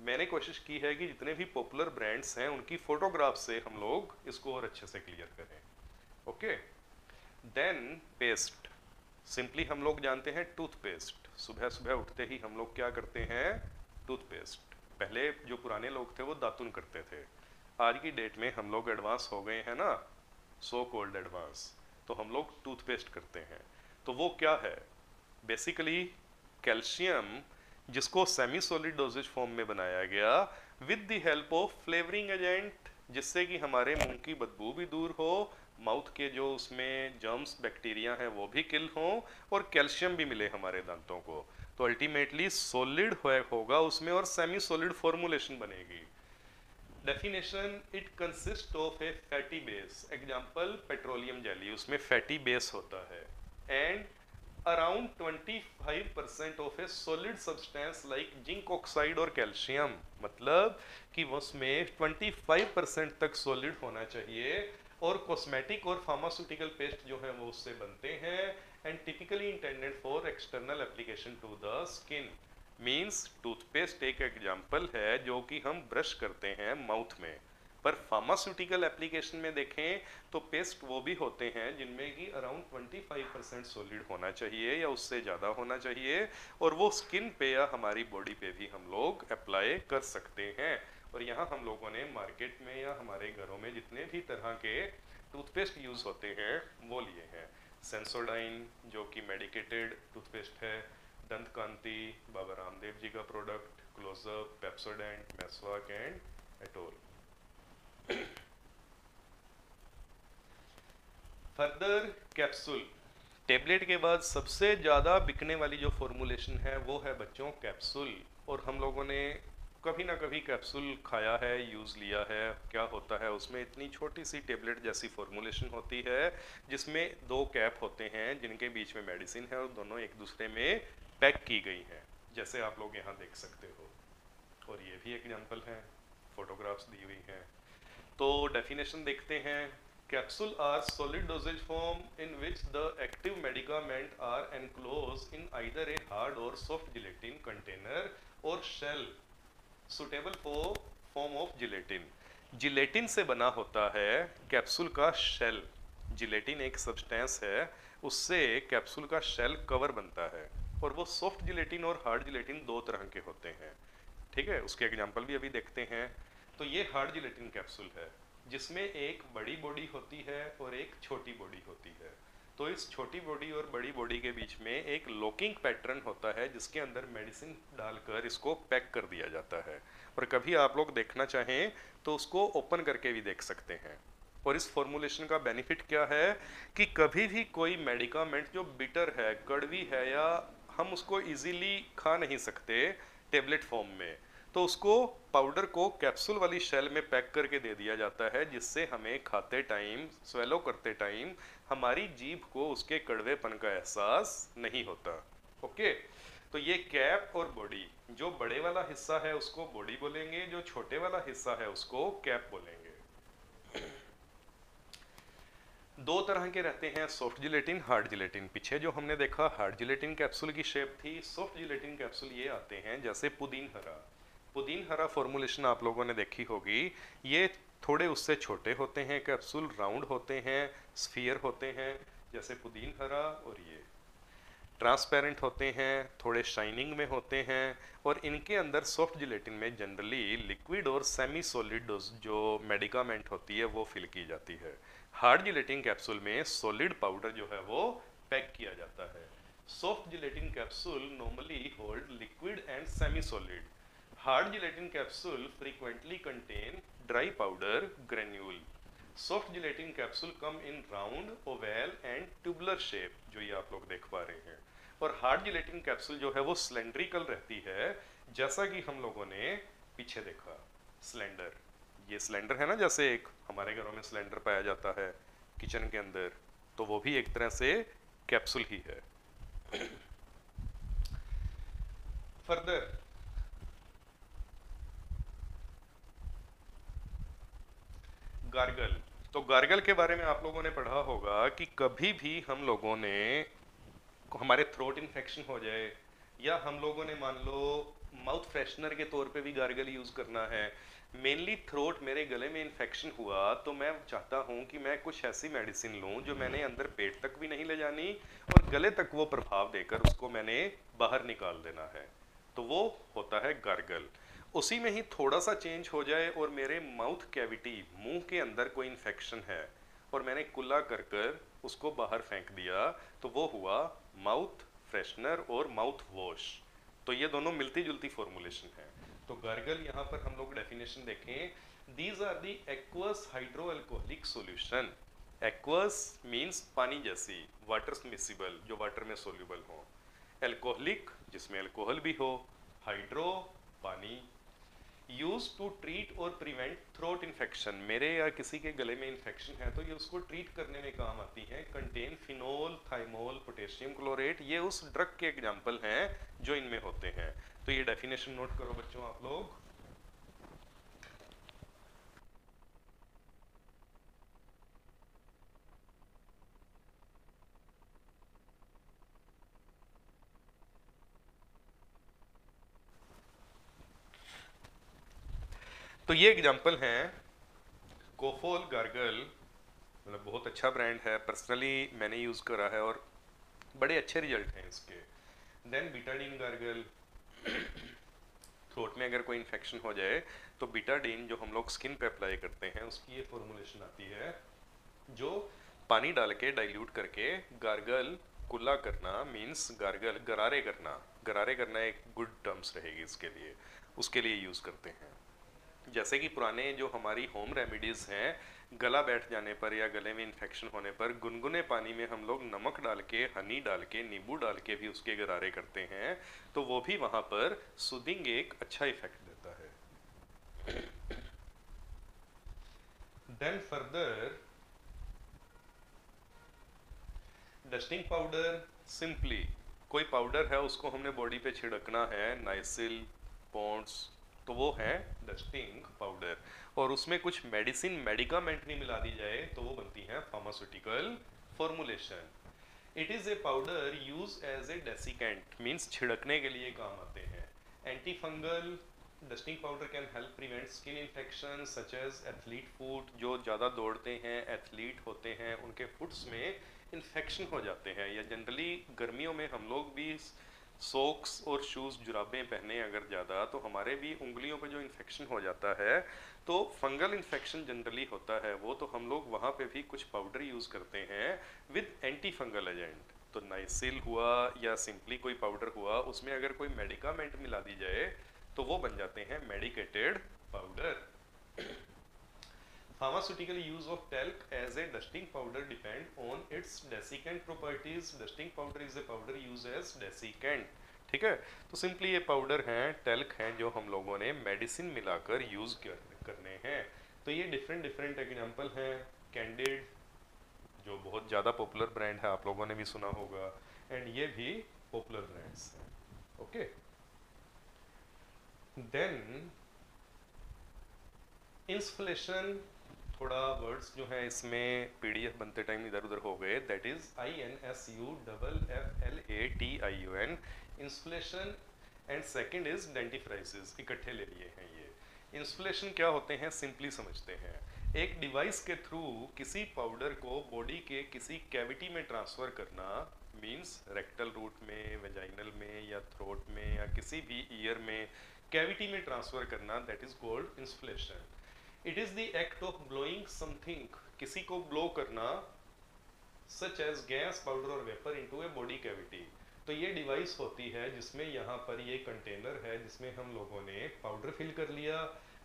मैंने कोशिश की है कि जितने भी पॉपुलर ब्रांड्स हैं उनकी फोटोग्राफ से हम लोग इसको और अच्छे से क्लियर करें। Okay, then paste. सिंपली हम लोग जानते हैं टूथपेस्ट, सुबह सुबह उठते ही हम लोग क्या करते हैं, टूथपेस्ट। पहले जो पुराने लोग थे वो दातुन करते थे, आज की डेट में हम लोग एडवांस हो गए हैं ना, सो कॉल्ड एडवांस, तो हम लोग टूथपेस्ट करते हैं। तो वो क्या है, बेसिकली कैल्शियम, जिसको सेमी सॉलिड डोजेज फॉर्म में बनाया गया with the help of flavouring agent, जिससे कि हमारे मुंह की बदबू भी दूर हो, माउथ के जो उसमें जर्म्स बैक्टीरिया हैं वो भी किल हों, और कैल्शियम भी मिले हमारे दांतों को। तो अल्टीमेटली सॉलिड होगा उसमें और सेमी सॉलिड फॉर्मुलेशन बनेगी। Definition, it consist of A fatty base, example petroleum jelly, उसमें फैटी बेस होता है, and around 25% of A solid substance like zinc oxide और कैल्शियम, मतलब कि उसमें 25% तक सॉलिड होना चाहिए। और कॉस्मेटिक और फार्मास्यूटिकल पेस्ट जो है वो उससे बनते हैं, and typically intended for external application to the skin. Means toothpaste एक एग्जाम्पल है जो कि हम ब्रश करते हैं माउथ में, पर फार्मास्यूटिकल एप्लीकेशन में देखें तो पेस्ट वो भी होते हैं जिनमें कि अराउंड 25% सॉलिड होना चाहिए या उससे ज़्यादा होना चाहिए, और वो स्किन पे या हमारी बॉडी पे भी हम लोग अप्लाई कर सकते हैं। और यहाँ हम लोगों ने मार्केट में या हमारे घरों में जितने भी तरह के टूथपेस्ट यूज़ होते हैं वो लिए हैं। सेंसोडाइन जो कि मेडिकेटेड टूथपेस्ट है, दंत कांति बाबा रामदेव जी का product, Closeup, Pepsodent, Meswak and एटोल। फर्दर कैप्सूल, टेबलेट के बाद सबसे ज़्यादा बिकने वाली जो फॉर्मुलेशन है वो है बच्चों कैप्सूल। और हम लोगों ने कभी ना कभी कैप्सूल खाया है, यूज़ लिया है। क्या होता है उसमें, इतनी छोटी सी टेबलेट जैसी फॉर्मुलेशन होती है जिसमें 2 कैप होते हैं जिनके बीच में मेडिसिन है और दोनों एक दूसरे में पैक की गई हैं, जैसे आप लोग यहाँ देख सकते हो। और ये भी एग्जाम्पल है, फोटोग्राफ्स दी हुई हैं। तो डेफिनेशन देखते हैं। Capsule are solid dosage form in which the active medicament are enclose in either a hard or soft gelatin container or shell suitable for form of gelatin. Gelatin से बना होता है कैप्सूल का शेल, जिलेटिन एक सब्सटेंस है, उससे कैप्सूल का शेल कवर बनता है। और वो सॉफ्ट जिलेटिन और हार्ड जिलेटिन 2 तरह के होते हैं, ठीक है, उसके एग्जाम्पल भी अभी देखते हैं। तो ये हार्ड जिलेटिन कैप्सूल है जिसमें एक बड़ी बॉडी होती है और एक छोटी बॉडी होती है। तो इस छोटी बॉडी और बड़ी बॉडी के बीच में एक लॉकिंग पैटर्न होता है जिसके अंदर मेडिसिन डालकर इसको पैक कर दिया जाता है। और कभी आप लोग देखना चाहें तो उसको ओपन करके भी देख सकते हैं। और इस फॉर्मुलेशन का बेनिफिट क्या है कि कभी भी कोई मेडिकामेंट जो बिटर है, कड़वी है, या हम उसको इजीली खा नहीं सकते टेबलेट फॉर्म में, तो उसको पाउडर को कैप्सूल वाली शेल में पैक करके दे दिया जाता है, जिससे हमें खाते टाइम, स्वेलो करते टाइम हमारी जीभ को उसके कड़वेपन का एहसास नहीं होता। ओके, तो ये कैप और बॉडी, जो बड़े वाला हिस्सा है उसको बॉडी बोलेंगे, जो छोटे वाला हिस्सा है उसको कैप बोलेंगे। 2 तरह के रहते हैं, सॉफ्ट जिलेटिन, हार्ड जिलेटिन। पीछे जो हमने देखा हार्ड जिलेटिन कैप्सूल की शेप थी, सॉफ्ट जिलेटिन कैप्सूल ये आते हैं जैसे पुदीन हरा। पुदीन हरा फॉर्मुलेशन आप लोगों ने देखी होगी, ये थोड़े उससे छोटे होते हैं कैप्सूल, राउंड होते हैं, स्फीयर होते हैं जैसे पुदीन हरा, और ये ट्रांसपेरेंट होते हैं, थोड़े शाइनिंग में होते हैं, और इनके अंदर सॉफ्ट जिलेटिन में जनरली लिक्विड और सेमी सॉलिड जो मेडिकामेंट होती है वो फिल की जाती है। हार्ड जिलेटिन कैप्सूल में सॉलिड पाउडर जो है वो पैक किया जाता है। Soft gelatin capsule normally hold liquid and semi solid. Hard gelatin capsule frequently contain dry powder granule. Soft gelatin capsule come in round, Oval and tubular shape, जो ये आप लोग देख पा रहे हैं। और हार्ड जिलेटिन कैप्सूल जो है वो सिलेंड्रिकल रहती है, जैसा कि हम लोगों ने पीछे देखा। सिलेंडर, ये सिलेंडर है ना, जैसे एक हमारे घरों में सिलेंडर पाया जाता है किचन के अंदर, तो वो भी एक तरह से कैप्सूल ही है। फर्दर गार्गल, तो गार्गल के बारे में आप लोगों ने पढ़ा होगा कि कभी भी हम लोगों ने, हमारे थ्रोट इन्फेक्शन हो जाए, या हम लोगों ने मान लो माउथ फ्रेशनर के तौर पे भी गार्गल यूज़ करना है। मेनली थ्रोट, मेरे गले में इन्फेक्शन हुआ तो मैं चाहता हूँ कि मैं कुछ ऐसी मेडिसिन लूँ जो मैंने अंदर पेट तक भी नहीं ले जानी और गले तक वो प्रभाव देकर उसको मैंने बाहर निकाल देना है। तो वो होता है गार्गल। उसी में ही थोड़ा सा चेंज हो जाए और मेरे माउथ कैविटी, मुंह के अंदर कोई इन्फेक्शन है और मैंने कुल्ला कर कर उसको बाहर फेंक दिया, तो वो हुआ माउथ फ्रेशनर और माउथ वॉश। तो ये दोनों मिलती जुलती फॉर्मुलेशन है। तो गार्गल यहाँ पर हम लोग डेफिनेशन देखें, these are the aqueous hydro alcoholic solution. Aqueous means पानी जैसी, वाटर मिसिबल, जो वाटर में सोल्यूबल हो। एल्कोहलिक जिसमें अल्कोहल भी हो। हाइड्रो पानी। Use to treat or prevent throat infection, मेरे या किसी के गले में इन्फेक्शन है तो ये उसको ट्रीट करने में काम आती है। Contain phenol, thymol, potassium chlorate, ये उस ड्रग के एग्जाम्पल हैं जो इनमें होते हैं। तो ये डेफिनेशन नोट करो बच्चों आप लोग। तो ये एग्जाम्पल हैं कोफोल गार्गल, मतलब बहुत अच्छा ब्रांड है, पर्सनली मैंने यूज़ करा है और बड़े अच्छे रिजल्ट हैं इसके। देन बीटाडीन गार्गल, थ्रोट में अगर कोई इन्फेक्शन हो जाए तो बीटाडीन जो हम लोग स्किन पे अप्लाई करते हैं उसकी ये फॉर्मुलेशन आती है, जो पानी डाल के डाइल्यूट करके गार्गल, कुल्ला करना मीन्स गार्गल, गरारे करना। गरारे करना एक गुड टर्म्स रहेगी इसके लिए, उसके लिए यूज़ करते हैं। जैसे कि पुराने जो हमारी होम रेमेडीज़ हैं, गला बैठ जाने पर या गले में इन्फेक्शन होने पर गुनगुने पानी में हम लोग नमक डाल के, हनी डाल के, नींबू डाल के भी उसके गरारे करते हैं, तो वो भी वहाँ पर सूदिंग एक अच्छा इफेक्ट देता है। Then further dusting powder, simply कोई पाउडर है उसको हमने बॉडी पे छिड़कना है, नाइसिल, पॉन्ड्स, तो वो है डस्टिंग पाउडर। और उसमें कुछ मेडिसिन, मेडिकामेंट नहीं मिला दी जाए तो वो बनती है pharmaceutical formulation. It is a powder use as a desiccant, means छिड़कने के लिए काम आते हैं। Antifungal, dusting powder can help prevent skin infection such as athlete foot, जो ज़्यादा दौड़ते हैं, एथलीट होते हैं, उनके फुट्स में इन्फेक्शन हो जाते हैं। या जनरली गर्मियों में हम लोग भी सॉक्स और शूज़, जुराबें पहने अगर ज़्यादा, तो हमारे भी उंगलियों पे जो इन्फेक्शन हो जाता है, तो फंगल इन्फेक्शन जनरली होता है वो, तो हम लोग वहाँ पे भी कुछ पाउडर यूज़ करते हैं विद एंटी फंगल एजेंट। तो नाइसिल हुआ या सिंपली कोई पाउडर हुआ, उसमें अगर कोई मेडिकामेंट मिला दी जाए तो वो बन जाते हैं medicated powder. Pharmaceutical use of talc as a dusting powder depend on its desiccant properties. Dusting powder is a powder used as desiccant, ठीक है। तो सिंपली ये पाउडर हैं, टेल्क हैं, जो हम लोगों ने मेडिसिन मिलाकर यूज करने हैं। तो ये डिफरेंट डिफरेंट एग्जांपल हैं। कैंडिड जो बहुत ज़्यादा पॉपुलर ब्रांड है, आप लोगों ने भी सुना होगा, एंड ये भी पॉपुलर ब्रांड्स हैं। ओके, देन इंसुलेशन, थोड़ा वर्ड्स जो है इसमें पीडीएफ बनते टाइम इधर उधर हो गए, that is INSUFFLATION, insulation. And second is dentifrices, इकट्ठे ले लिए हैं ये। इंसुलेशन क्या होते हैं, सिंपली समझते हैं। एक डिवाइस के थ्रू किसी पाउडर को बॉडी के किसी कैविटी में ट्रांसफर करना, मीन्स रेक्टल रूट में, वेजाइनल में या थ्रोट में या किसी भी ईयर में कैविटी में ट्रांसफर करना, that is called insulation. It is the act of blowing something, किसी को ब्लो करना, such as gas, powder or vapour into a body cavity. तो ये डिवाइस होती है जिसमें यहाँ पर ये कंटेनर है जिसमें हम लोगों ने पाउडर फिल कर लिया,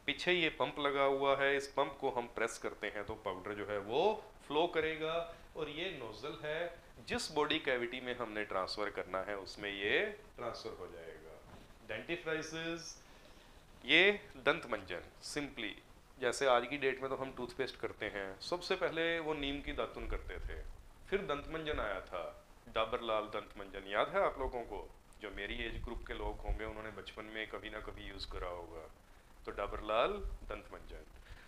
पीछे ये पंप लगा हुआ है, इस पंप को हम प्रेस करते हैं तो पाउडर जो है वो फ्लो करेगा, और ये नोजल है, जिस बॉडी कैविटी में हमने ट्रांसफर करना है उसमें ये ट्रांसफर हो जाएगा। डेंटिफ्राइसिस, ये दंत मंजन, सिंपली जैसे आज की डेट में तो हम टूथपेस्ट करते हैं, सबसे पहले वो नीम की दातुन करते थे, फिर दंत मंजन आया था, डाबर लाल दंत मंजन, याद है आप लोगों को? जो मेरी एज ग्रुप के लोग होंगे उन्होंने बचपन में कभी ना कभी यूज़ करा होगा। तो डाबर लाल दंत मंजन,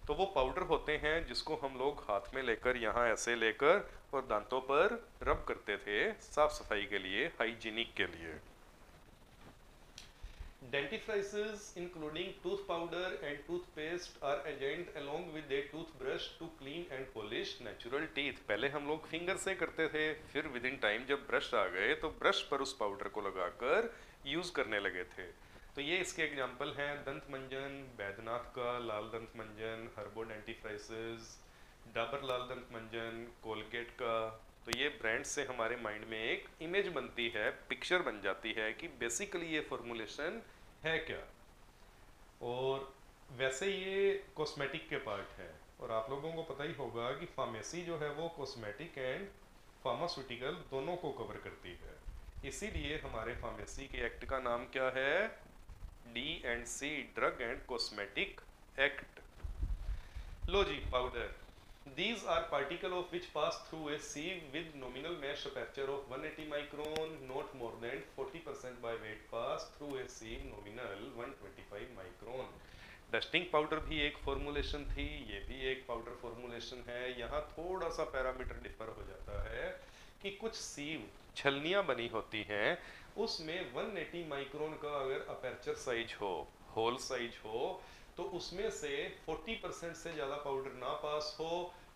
तो वो पाउडर होते हैं जिसको हम लोग हाथ में लेकर, यहाँ ऐसे लेकर और दांतों पर रब करते थे, साफ सफाई के लिए, हाइजीनिक के लिए। Dentifrices including tooth powder and toothpaste are agent along with a toothbrush to clean and polish natural teeth। पहले हम लोग फिंगर से करते थे, फिर विद इन टाइम जब ब्रश आ गए तो ब्रश पर उस पाउडर को लगाकर यूज करने लगे थे। तो ये इसके एग्जाम्पल हैं दंत मंजन, बैद्यनाथ का लाल दंत मंजन, हर्बो डेंटिफ्राइसेस, डाबर लाल दंत मंजन, कोलगेट का। तो ये ब्रांड से हमारे माइंड में एक इमेज बनती है, पिक्चर बन जाती है कि बेसिकली ये फॉर्मुलेशन है क्या। और वैसे ये कॉस्मेटिक के पार्ट है, और आप लोगों को पता ही होगा कि फार्मेसी जो है वो कॉस्मेटिक एंड फार्मास्यूटिकल दोनों को कवर करती है। इसीलिए हमारे फार्मेसी के एक्ट का नाम क्या है? D&C, drug and cosmetic act. लो जी, powder. These are particles of which pass through a sieve with nominal mesh aperture of 180 micron, not more than 40% by weight pass through a sieve nominal 125 micron। Dusting powder भी एक फॉर्मुलेशन थी, ये भी एक पाउडर फॉर्मुलेशन है। यहाँ थोड़ा सा पैरामीटर डिफर हो जाता है कि कुछ सीव छलनियाँ बनी होती हैं, उसमें 180 माइक्रोन का अगर अपर्चर साइज हो, होल साइज हो, तो उसमें से 40% से ज़्यादा पाउडर ना पास हो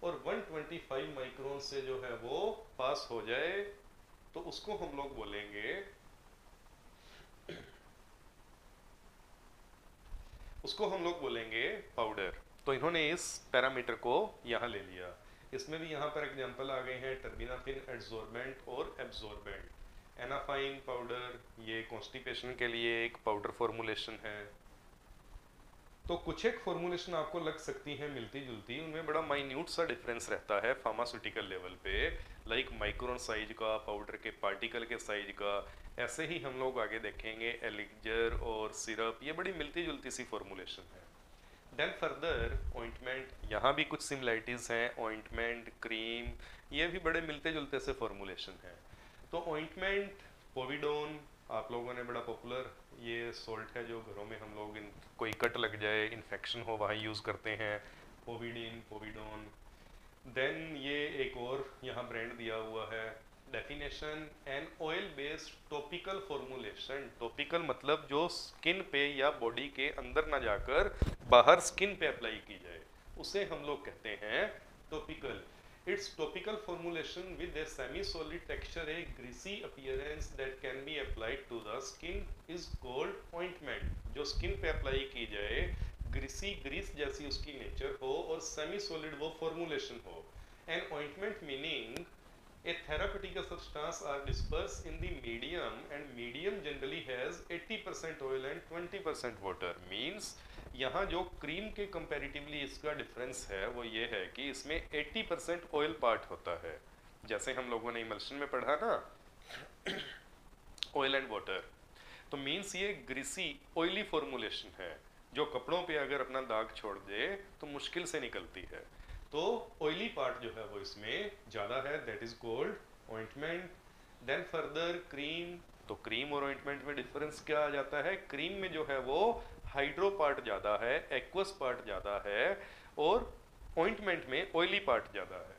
और 125 माइक्रोन से जो है वो पास हो जाए, तो उसको हम लोग बोलेंगे पाउडर। तो इन्होंने इस पैरामीटर को यहाँ ले लिया। इसमें भी यहाँ पर एग्जांपल आ गए हैं टर्बिनाफिन एड्सॉर्बेंट और एब्सॉर्बेंट। एनाफाइन पाउडर ये कॉन्स्टिपेशन के लिए एक पाउडर फॉर्मुलेशन है। तो कुछ एक फॉर्मुलेशन आपको लग सकती है मिलती जुलती, उनमें बड़ा माइन्यूट सा डिफरेंस रहता है फार्मास्यूटिकल लेवल पे, लाइक माइक्रोन साइज का, पाउडर के पार्टिकल के साइज का। ऐसे ही हम लोग आगे देखेंगे एलिक्जर और सिरप, ये बड़ी मिलती जुलती सी फॉर्मुलेशन है। देन फर्दर ऑइंटमेंट, यहाँ भी कुछ सिमिलरिटीज हैं। ऑइंटमेंट, क्रीम, ये भी बड़े मिलते जुलते से फॉर्मुलेशन है। तो ऑइंटमेंट, पोविडोन, आप लोगों ने बड़ा पॉपुलर ये सॉल्ट है जो घरों में हम लोग कोई कट लग जाए, इन्फेक्शन हो, वहाँ यूज़ करते हैं, पोविडीन, पोविडोन। देन ये एक और यहाँ ब्रांड दिया हुआ है। Definition, an oil based topical formulation. Topical मतलब जो स्किन पे या बॉडी के अंदर ना जाकर बाहर स्किन पे अप्लाई की जाए, उसे हम लोग कहते हैं topical. Its topical formulation with a semi-solid texture, a greasy appearance that can be applied to the skin is called ointment। जो स्किन पे अप्लाई की जाए, ग्रीसी, ग्रीस जैसी उसकी नेचर हो और सेमी सॉलिड वो फॉर्मुलेशन हो। An ointment meaning a therapeutical substance are dispersed in the medium, and medium generally has 80% oil and 20% water। means यहाँ जो क्रीम के कंपैरेटिवली इसका डिफरेंस है वो ये है कि इसमें 80% ऑयल पार्ट होता है, जैसे हम लोगों ने इमल्शन में पढ़ा ना, ऑयल एंड वाटर। तो मीन्स ये ग्रीसी ऑयली फॉर्मुलेशन है, जो कपड़ों पे अगर अपना दाग छोड़ दे तो मुश्किल से निकलती है। तो ऑयली पार्ट जो है वो इसमें ज़्यादा है, that is called ointment. Then further cream, तो क्रीम और ऑइंटमेंट में डिफरेंस क्या आ जाता है? क्रीम में जो है वो हाइड्रो पार्ट ज़्यादा है, एक्वस पार्ट ज़्यादा है, और ऑइंटमेंट में ऑयली पार्ट ज़्यादा है।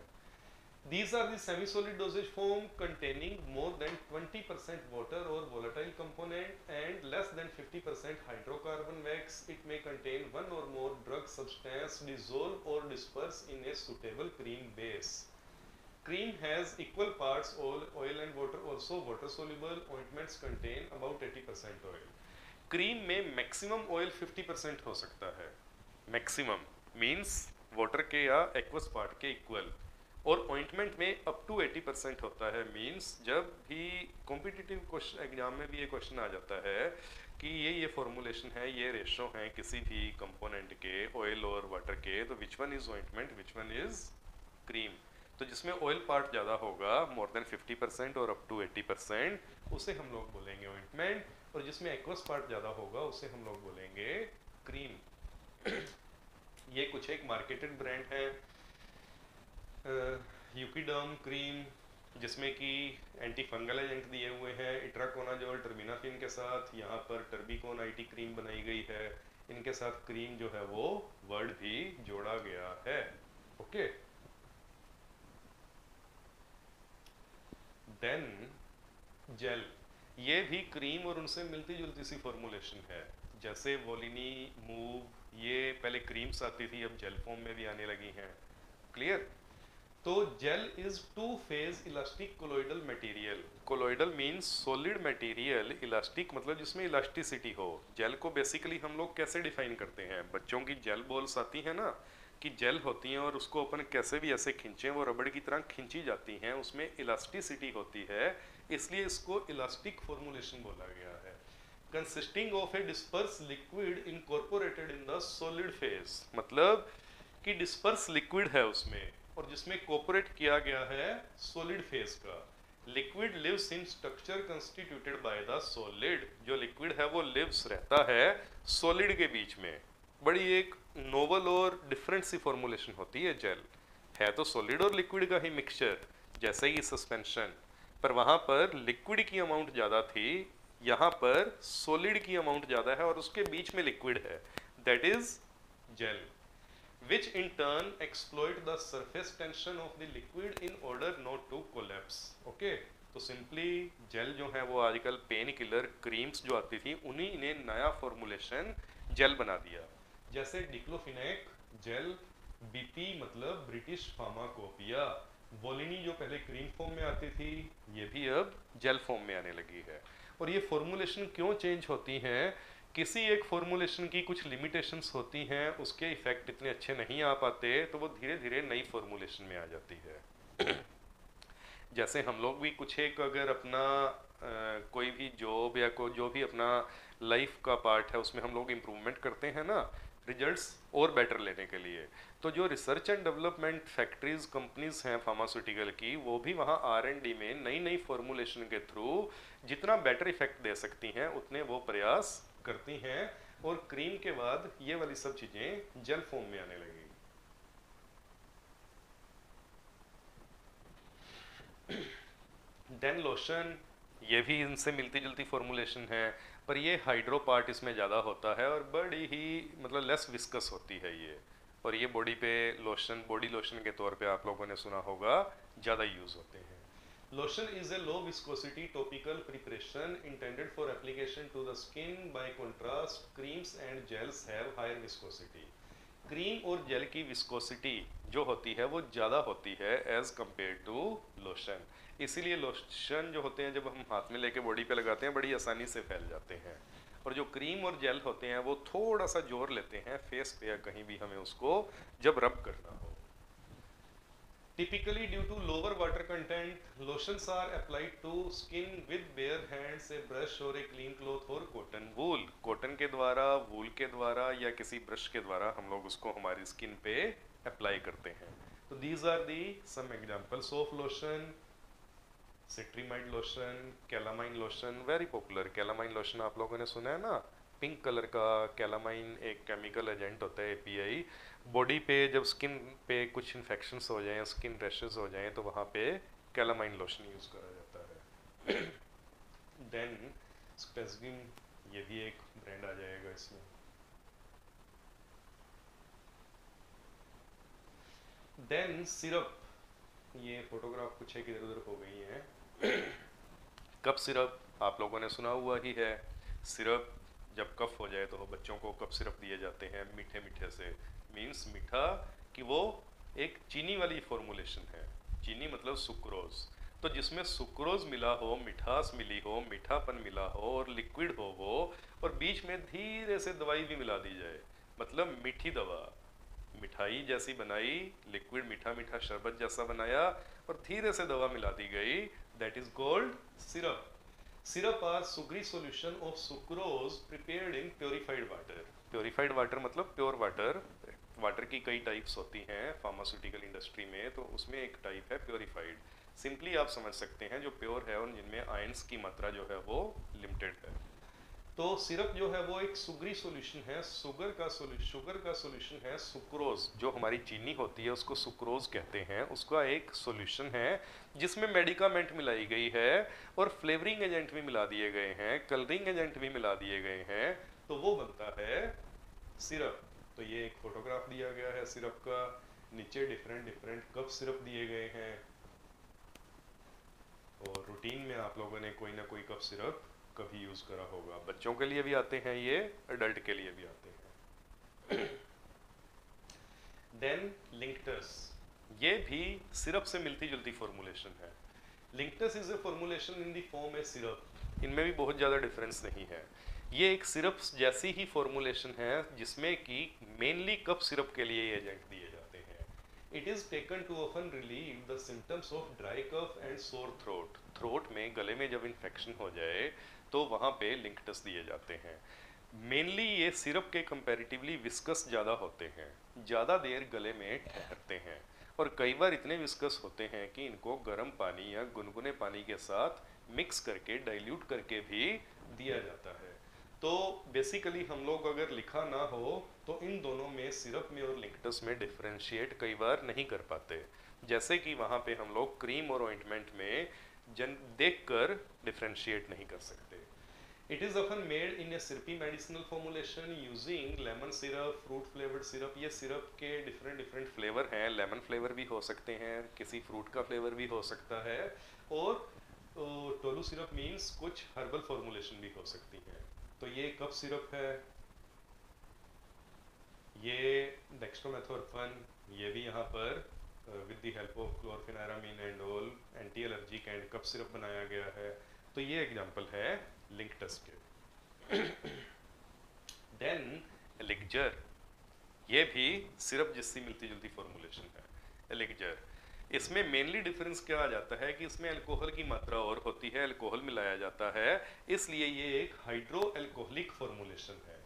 These are the semi-solid dosage form containing more than 20% water or volatile component and less than 50% hydrocarbon wax. It may contain one or more drug substance dissolve or disperse in a suitable cream base. Cream has equal parts oil and water, also water soluble. Ointments contain about 80% oil. Cream में मैक्सिमम ऑयल 50% हो सकता है। मैक्सिमम मीन्स वाटर के या एक्वस पार्ट के इक्वल, और ऑइंटमेंट में अप टू 80% होता है। मीन्स जब भी कॉम्पिटिटिव क्वेश्चन एग्जाम में भी ये क्वेश्चन आ जाता है कि ये फॉर्मुलेशन है, ये रेशो है किसी भी कंपोनेंट के, ऑयल और वाटर के, तो which one is ointment, which one is cream. तो जिसमें ऑयल पार्ट ज़्यादा होगा, मोर देन 50% और अप टू 80%, उसे हम लोग बोलेंगे ऑइंटमेंट, और जिसमें एक्वस पार्ट ज़्यादा होगा उसे हम लोग बोलेंगे क्रीम। ये कुछ एक मार्केटेड ब्रांड है। यूकिडर्म क्रीम, जिसमें कि एंटी फंगल एजेंट दिए हुए हैं, इट्राकोनाजोल टर्बिनाफिन के साथ। यहाँ पर टर्बिकोन आईटी क्रीम बनाई गई है, इनके साथ क्रीम जो है वो वर्ड भी जोड़ा गया है। ओके, देन जेल, ये भी क्रीम और उनसे मिलती जुलती सी फॉर्मुलेशन है। जैसे वोलिनी, मूव, ये पहले क्रीम्स आती थी, अब जेल फॉर्म में भी आने लगी हैं। क्लियर? तो gel is two phase elastic colloidal material. Colloidal means solid material, elastic मतलब जिसमें इलास्टिसिटी हो। जेल को बेसिकली हम लोग कैसे डिफाइन करते हैं? बच्चों की जेल बॉल्स आती है ना, कि जेल होती हैं और उसको अपन कैसे भी ऐसे खींचें वो रबड़ की तरह खींची जाती हैं, उसमें इलास्टिसिटी होती है, इसलिए इसको इलास्टिक फॉर्मुलेशन बोला गया है। Consisting of A disperse liquid incorporated in the solid phase, मतलब कि डिस्पर्स लिक्विड है उसमें और जिसमें कोऑपरेट किया गया है सॉलिड फेज का। Liquid lives in structure constituted by the solid, जो लिक्विड है वो लिव्स रहता है सॉलिड के बीच में। बड़ी एक नोवल और डिफरेंट सी फॉर्मुलेशन होती है जेल। है तो सॉलिड और लिक्विड का ही मिक्सचर, जैसे कि सस्पेंशन, पर वहां पर लिक्विड की अमाउंट ज़्यादा थी, यहाँ पर सॉलिड की अमाउंट ज़्यादा है और उसके बीच में लिक्विड है, that is gel, which in turn exploit the surface tension of the liquid in order not to collapse. Okay, तो सिंपली जेल जो है वो आजकल पेन किलर क्रीम्स जो आती थी उन्हीं ने नया फॉर्मुलेशन जेल बना दिया। जैसे डिक्लोफिनेक जेल, बीपी मतलब ब्रिटिश फार्माकोपिया, वोलिनी जो पहले क्रीम फॉर्म में आती थी ये भी अब जेल फॉर्म में आने लगी है। और ये फॉर्मुलेशन क्यों चेंज होती हैं? किसी एक फॉर्मुलेशन की कुछ लिमिटेशंस होती हैं, उसके इफेक्ट इतने अच्छे नहीं आ पाते, तो वो धीरे धीरे नई फॉर्मुलेशन में आ जाती है। जैसे हम लोग भी कुछ एक अगर अपना कोई भी जॉब या जो भी अपना लाइफ का पार्ट है उसमें हम लोग इम्प्रूवमेंट करते हैं ना, रिजल्ट्स और बेटर लेने के लिए, तो जो research and development factories companies हैं फार्मास्यूटिकल की, वो भी वहाँ R&D में नई नई फॉर्मुलेशन के थ्रू जितना बेटर इफेक्ट दे सकती हैं उतने वो प्रयास करती हैं। और क्रीम के बाद ये वाली सब चीज़ें जेल फॉर्म में आने लगी। देन लोशन, ये भी इनसे मिलती जुलती फॉर्मुलेशन है, पर ये हाइड्रो पार्ट इसमें ज़्यादा होता है और बड़ी ही मतलब लेस विस्कस होती है ये। और ये बॉडी पे लोशन, बॉडी लोशन के तौर पे आप लोगों ने सुना होगा, ज़्यादा यूज़ होते हैं। Lotion is a low viscosity topical preparation intended for application to the skin. By contrast creams and gels have higher viscosity. Cream और जेल की विस्कोसिटी जो होती है वो ज़्यादा होती है एज कंपेयर टू लोशन, इसीलिए लोशन जो होते हैं जब हम हाथ में लेके बॉडी पे लगाते हैं बड़ी आसानी से फैल जाते हैं, और जो क्रीम और जेल होते हैं वो थोड़ा सा जोर लेते हैं फेस पे या कहीं भी हमें उसको जब रब करना हो। Typically, due to lower water content, lotions are applied to skin with bare hands, a brush or a clean cloth or cotton wool. Cotton के द्वारा, वूल के द्वारा या किसी ब्रश के द्वारा हम लोग उसको हमारी स्किन पे अप्लाई करते हैं। तो these are the some examples of lotion. Cetrimide lotion, calamine lotion, very popular. Calamine lotion आप लोगों ने सुना है ना, पिंक कलर का कैलामाइन एक केमिकल एजेंट होता है, API। बॉडी पे जब स्किन पे कुछ इन्फेक्शंस हो जाएं, स्किन रैशेस हो जाएं, तो वहाँ पे कैलामाइन लोशन यूज़ करा जाता है। देन स्पेसविन, ये भी एक ब्रांड आ जाएगा इसमें। देन सिरप, ये फोटोग्राफ कुछ एक इधर उधर हो गई है। कफ सिरप आप लोगों ने सुना हुआ ही है। सिरप जब कफ हो जाए तो बच्चों को कफ सिरप दिए जाते हैं मीठे मीठे से, मीन्स मीठा कि वो एक चीनी वाली फॉर्मुलेशन है। चीनी मतलब सुक्रोज, तो जिसमें सुक्रोज मिला हो, मिठास मिली हो, मीठापन मिला हो और लिक्विड हो वो, और बीच में धीरे से दवाई भी मिला दी जाए, मतलब मीठी दवा। मिठाई जैसी बनाई, लिक्विड मीठा मीठा शरबत जैसा बनाया और धीरे से दवा मिला दी गई, that is called syrup. Syrup are sugary solution of sucrose prepared in purified water. Purified water मतलब प्योर वाटर। वाटर की कई टाइप्स होती हैं फार्मास्यूटिकल इंडस्ट्री में, तो उसमें एक टाइप है प्योरीफाइड। सिंपली आप समझ सकते हैं जो प्योर है और जिनमें आयंस की मात्रा जो है वो लिमिटेड है। तो सिरप जो है वो एक सुगरी सॉल्यूशन है, शुगर का सॉल्यूशन है सुक्रोज। जो हमारी चीनी होती है उसको सुक्रोज कहते हैं, उसका एक सॉल्यूशन है जिसमें मेडिकामेंट मिलाई गई है और फ्लेवरिंग एजेंट भी मिला दिए गए हैं, कलरिंग एजेंट भी मिला दिए गए हैं, तो वो बनता है सिरप। तो ये एक फोटोग्राफ दिया गया है सिरप का, नीचे डिफरेंट डिफरेंट कप सिरप दिए गए हैं और रूटीन में आप लोगों ने कोई ना कोई कप सिरप कभी यूज़ करा होगा, बच्चों के लिए भी आते हैं ये, एडल्ट के लिए भी आते हैं। देन लिंक्टस, ये भी सिरप से मिलती जुलती फॉर्मूलेशन है। Linctus is a formulation in the form A syrup, इनमें भी बहुत ज़्यादा डिफरेंस नहीं है। ये एक सिरप जैसी ही फॉर्मूलेशन है जिसमें कि मेनली कफ सिरप के लिए एजेंट दिए जाते हैं। It is taken to often relieve the symptoms of dry cough and sore throat, throat में गले में जब इन्फेक्शन हो जाए तो वहाँ पे लिंक्टस दिए जाते हैं। मेनली ये सिरप के कंपैरेटिवली विस्कस ज़्यादा होते हैं, ज़्यादा देर गले में ठहरते हैं और कई बार इतने विस्कस होते हैं कि इनको गर्म पानी या गुनगुने पानी के साथ मिक्स करके डाइल्यूट करके भी दिया जाता है। तो बेसिकली हम लोग अगर लिखा ना हो तो इन दोनों में सिरप में और लिंक्टस में डिफरेंशिएट कई बार नहीं कर पाते, जैसे कि वहाँ पे हम लोग क्रीम और ऑइंटमेंट में देखकर डिफरेंशिएट नहीं कर सकते। It is often made in a syrupy medicinal formulation using lemon syrup, fruit flavored syrup। ये सिरप के डिफरेंट फ्लेवर हैं, लेमन फ्लेवर भी हो सकते हैं, किसी फ्रूट का फ्लेवर भी हो सकता है, और टोलू सिरप मीन्स कुछ हर्बल फॉर्मुलेशन भी हो सकती हैं। तो ये कफ सिरप है, ये डेक्स्ट्रोमेथोर्फन, ये भी यहाँ पर with the help of chlorpheniramine and all anti allergic and cough syrup बनाया गया है। तो ये एग्जांपल है लिंक्टस के। देन एलिक्जर, ये भी सिरप जिससे मिलती जुलती फॉर्मूलेशन है। एलिक्जर, इसमें मेनली डिफरेंस क्या आ जाता है कि इसमें अल्कोहल की मात्रा और होती है, अल्कोहल मिलाया जाता है, इसलिए ये एक हाइड्रो अल्कोहलिक फॉर्मूलेशन है।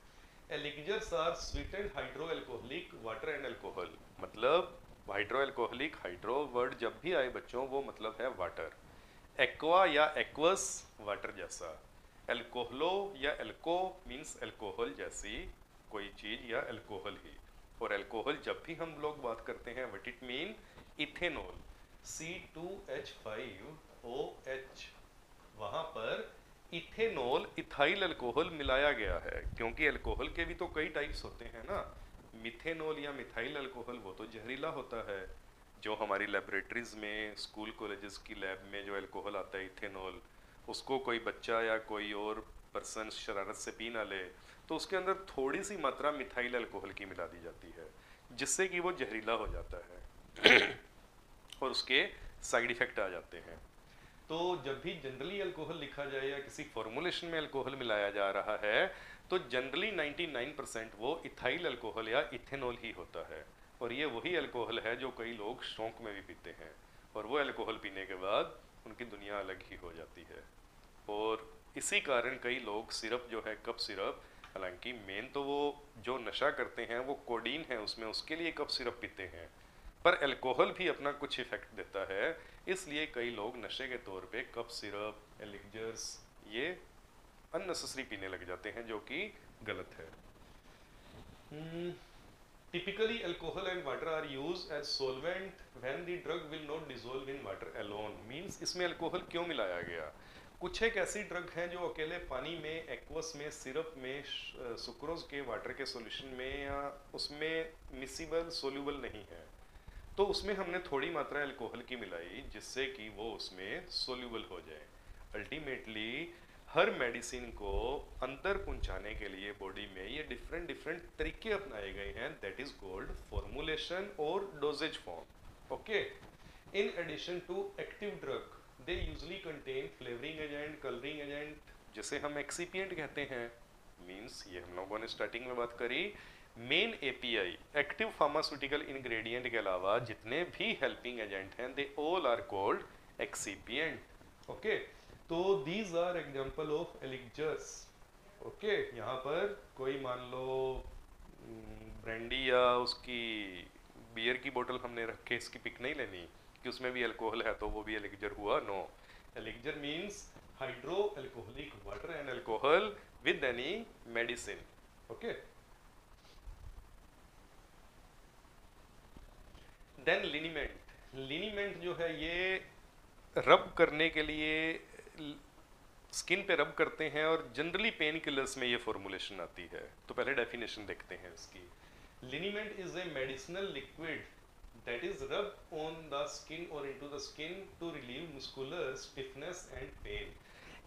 Elixirs are sweetened hydro alcoholic water and alcohol, मतलब हाइड्रो अल्कोहलिक, हाइड्रो वर्ड जब भी आए बच्चों वो मतलब है वाटर, एक्वा या एक्वस वाटर जैसा, एल्कोहलो या एल्को मीन्स अल्कोहल जैसी कोई चीज या अल्कोहल ही। और अल्कोहल जब भी हम लोग बात करते हैं what it mean, ethanol C2H5OH, वहां पर इथेनॉल इथाइल अल्कोहल मिलाया गया है, क्योंकि अल्कोहल के भी तो कई टाइप्स होते हैं ना। मिथेनॉल या मिथाइल अल्कोहल वो तो जहरीला होता है, जो हमारी लेबोरेटरीज में स्कूल कॉलेजेस की लैब में जो अल्कोहल आता है इथेनॉल, उसको कोई बच्चा या कोई और पर्सन शरारत से पी ना ले तो उसके अंदर थोड़ी सी मात्रा मिथाइल अल्कोहल की मिला दी जाती है, जिससे कि वो जहरीला हो जाता है और उसके साइड इफेक्ट आ जाते हैं। तो जब भी जनरली अल्कोहल लिखा जाए या किसी फॉर्मूलेशन में अल्कोहल मिलाया जा रहा है तो जनरली 99% वो इथाइल अल्कोहल या इथेनॉल ही होता है, और ये वही अल्कोहल है जो कई लोग शौक में भी पीते हैं, और वो अल्कोहल पीने के बाद उनकी दुनिया अलग ही हो जाती है। और इसी कारण कई लोग सिरप जो है कफ सिरप, हालांकि मेन तो वो जो नशा करते हैं वो कोडीन है उसमें, उसके लिए कफ सिरप पीते हैं, पर अल्कोहल भी अपना कुछ इफेक्ट देता है, इसलिए कई लोग नशे के तौर पे कफ सिरप, एलिक्जर्स ये अननेसेसरी पीने लग जाते हैं, जो कि गलत है। Typically, alcohol and water are used as solvent when the drug will not dissolve in water alone। Means इसमें अल्कोहल क्यों मिलाया गया? कुछ एक ऐसी ड्रग हैं जो अकेले पानी में, एक्वस में, सिरप में, सुक्रोज के वाटर के सॉल्यूशन में या उसमें मिसिबल सोल्यूबल नहीं है, तो उसमें हमने थोड़ी मात्रा अल्कोहल की मिलाई जिससे कि वो उसमें सोल्यूबल हो जाए। अल्टीमेटली हर मेडिसिन को अंदर पहुंचाने के लिए बॉडी में ये डिफरेंट तरीके अपनाए गए हैं, दैट इज कॉल्ड फॉर्मुलेशन और dosage form. Okay, in addition to active drug they usually contain flavouring agent, colouring agent, जिसे हम एक्सीपिएंट कहते हैं। मींस ये हम लोगों ने स्टार्टिंग में बात करी, main API active pharmaceutical ingredient के अलावा जितने भी हेल्पिंग एजेंट हैं they all are called excipient. Okay, तो these are example of elixirs. Okay, यहाँ पर कोई मान लो ब्रांडी या उसकी बियर की बोतल हमने रख के इसकी पिक नहीं लेनी कि उसमें भी अल्कोहल है तो वो भी एलिक्जर हुआ, no. Elixir means hydro alcoholic water and alcohol with any medicine. Okay, then liniment. Liniment जो है ये रब करने के लिए स्किन पे रब करते हैं और जनरली पेन किलर्स में ये फॉर्मुलेशन आती है। तो पहले डेफिनेशन देखते हैं इसकी। Liniment is a medicinal liquid that is rubbed on the skin or into the skin to relieve muscular stiffness and pain।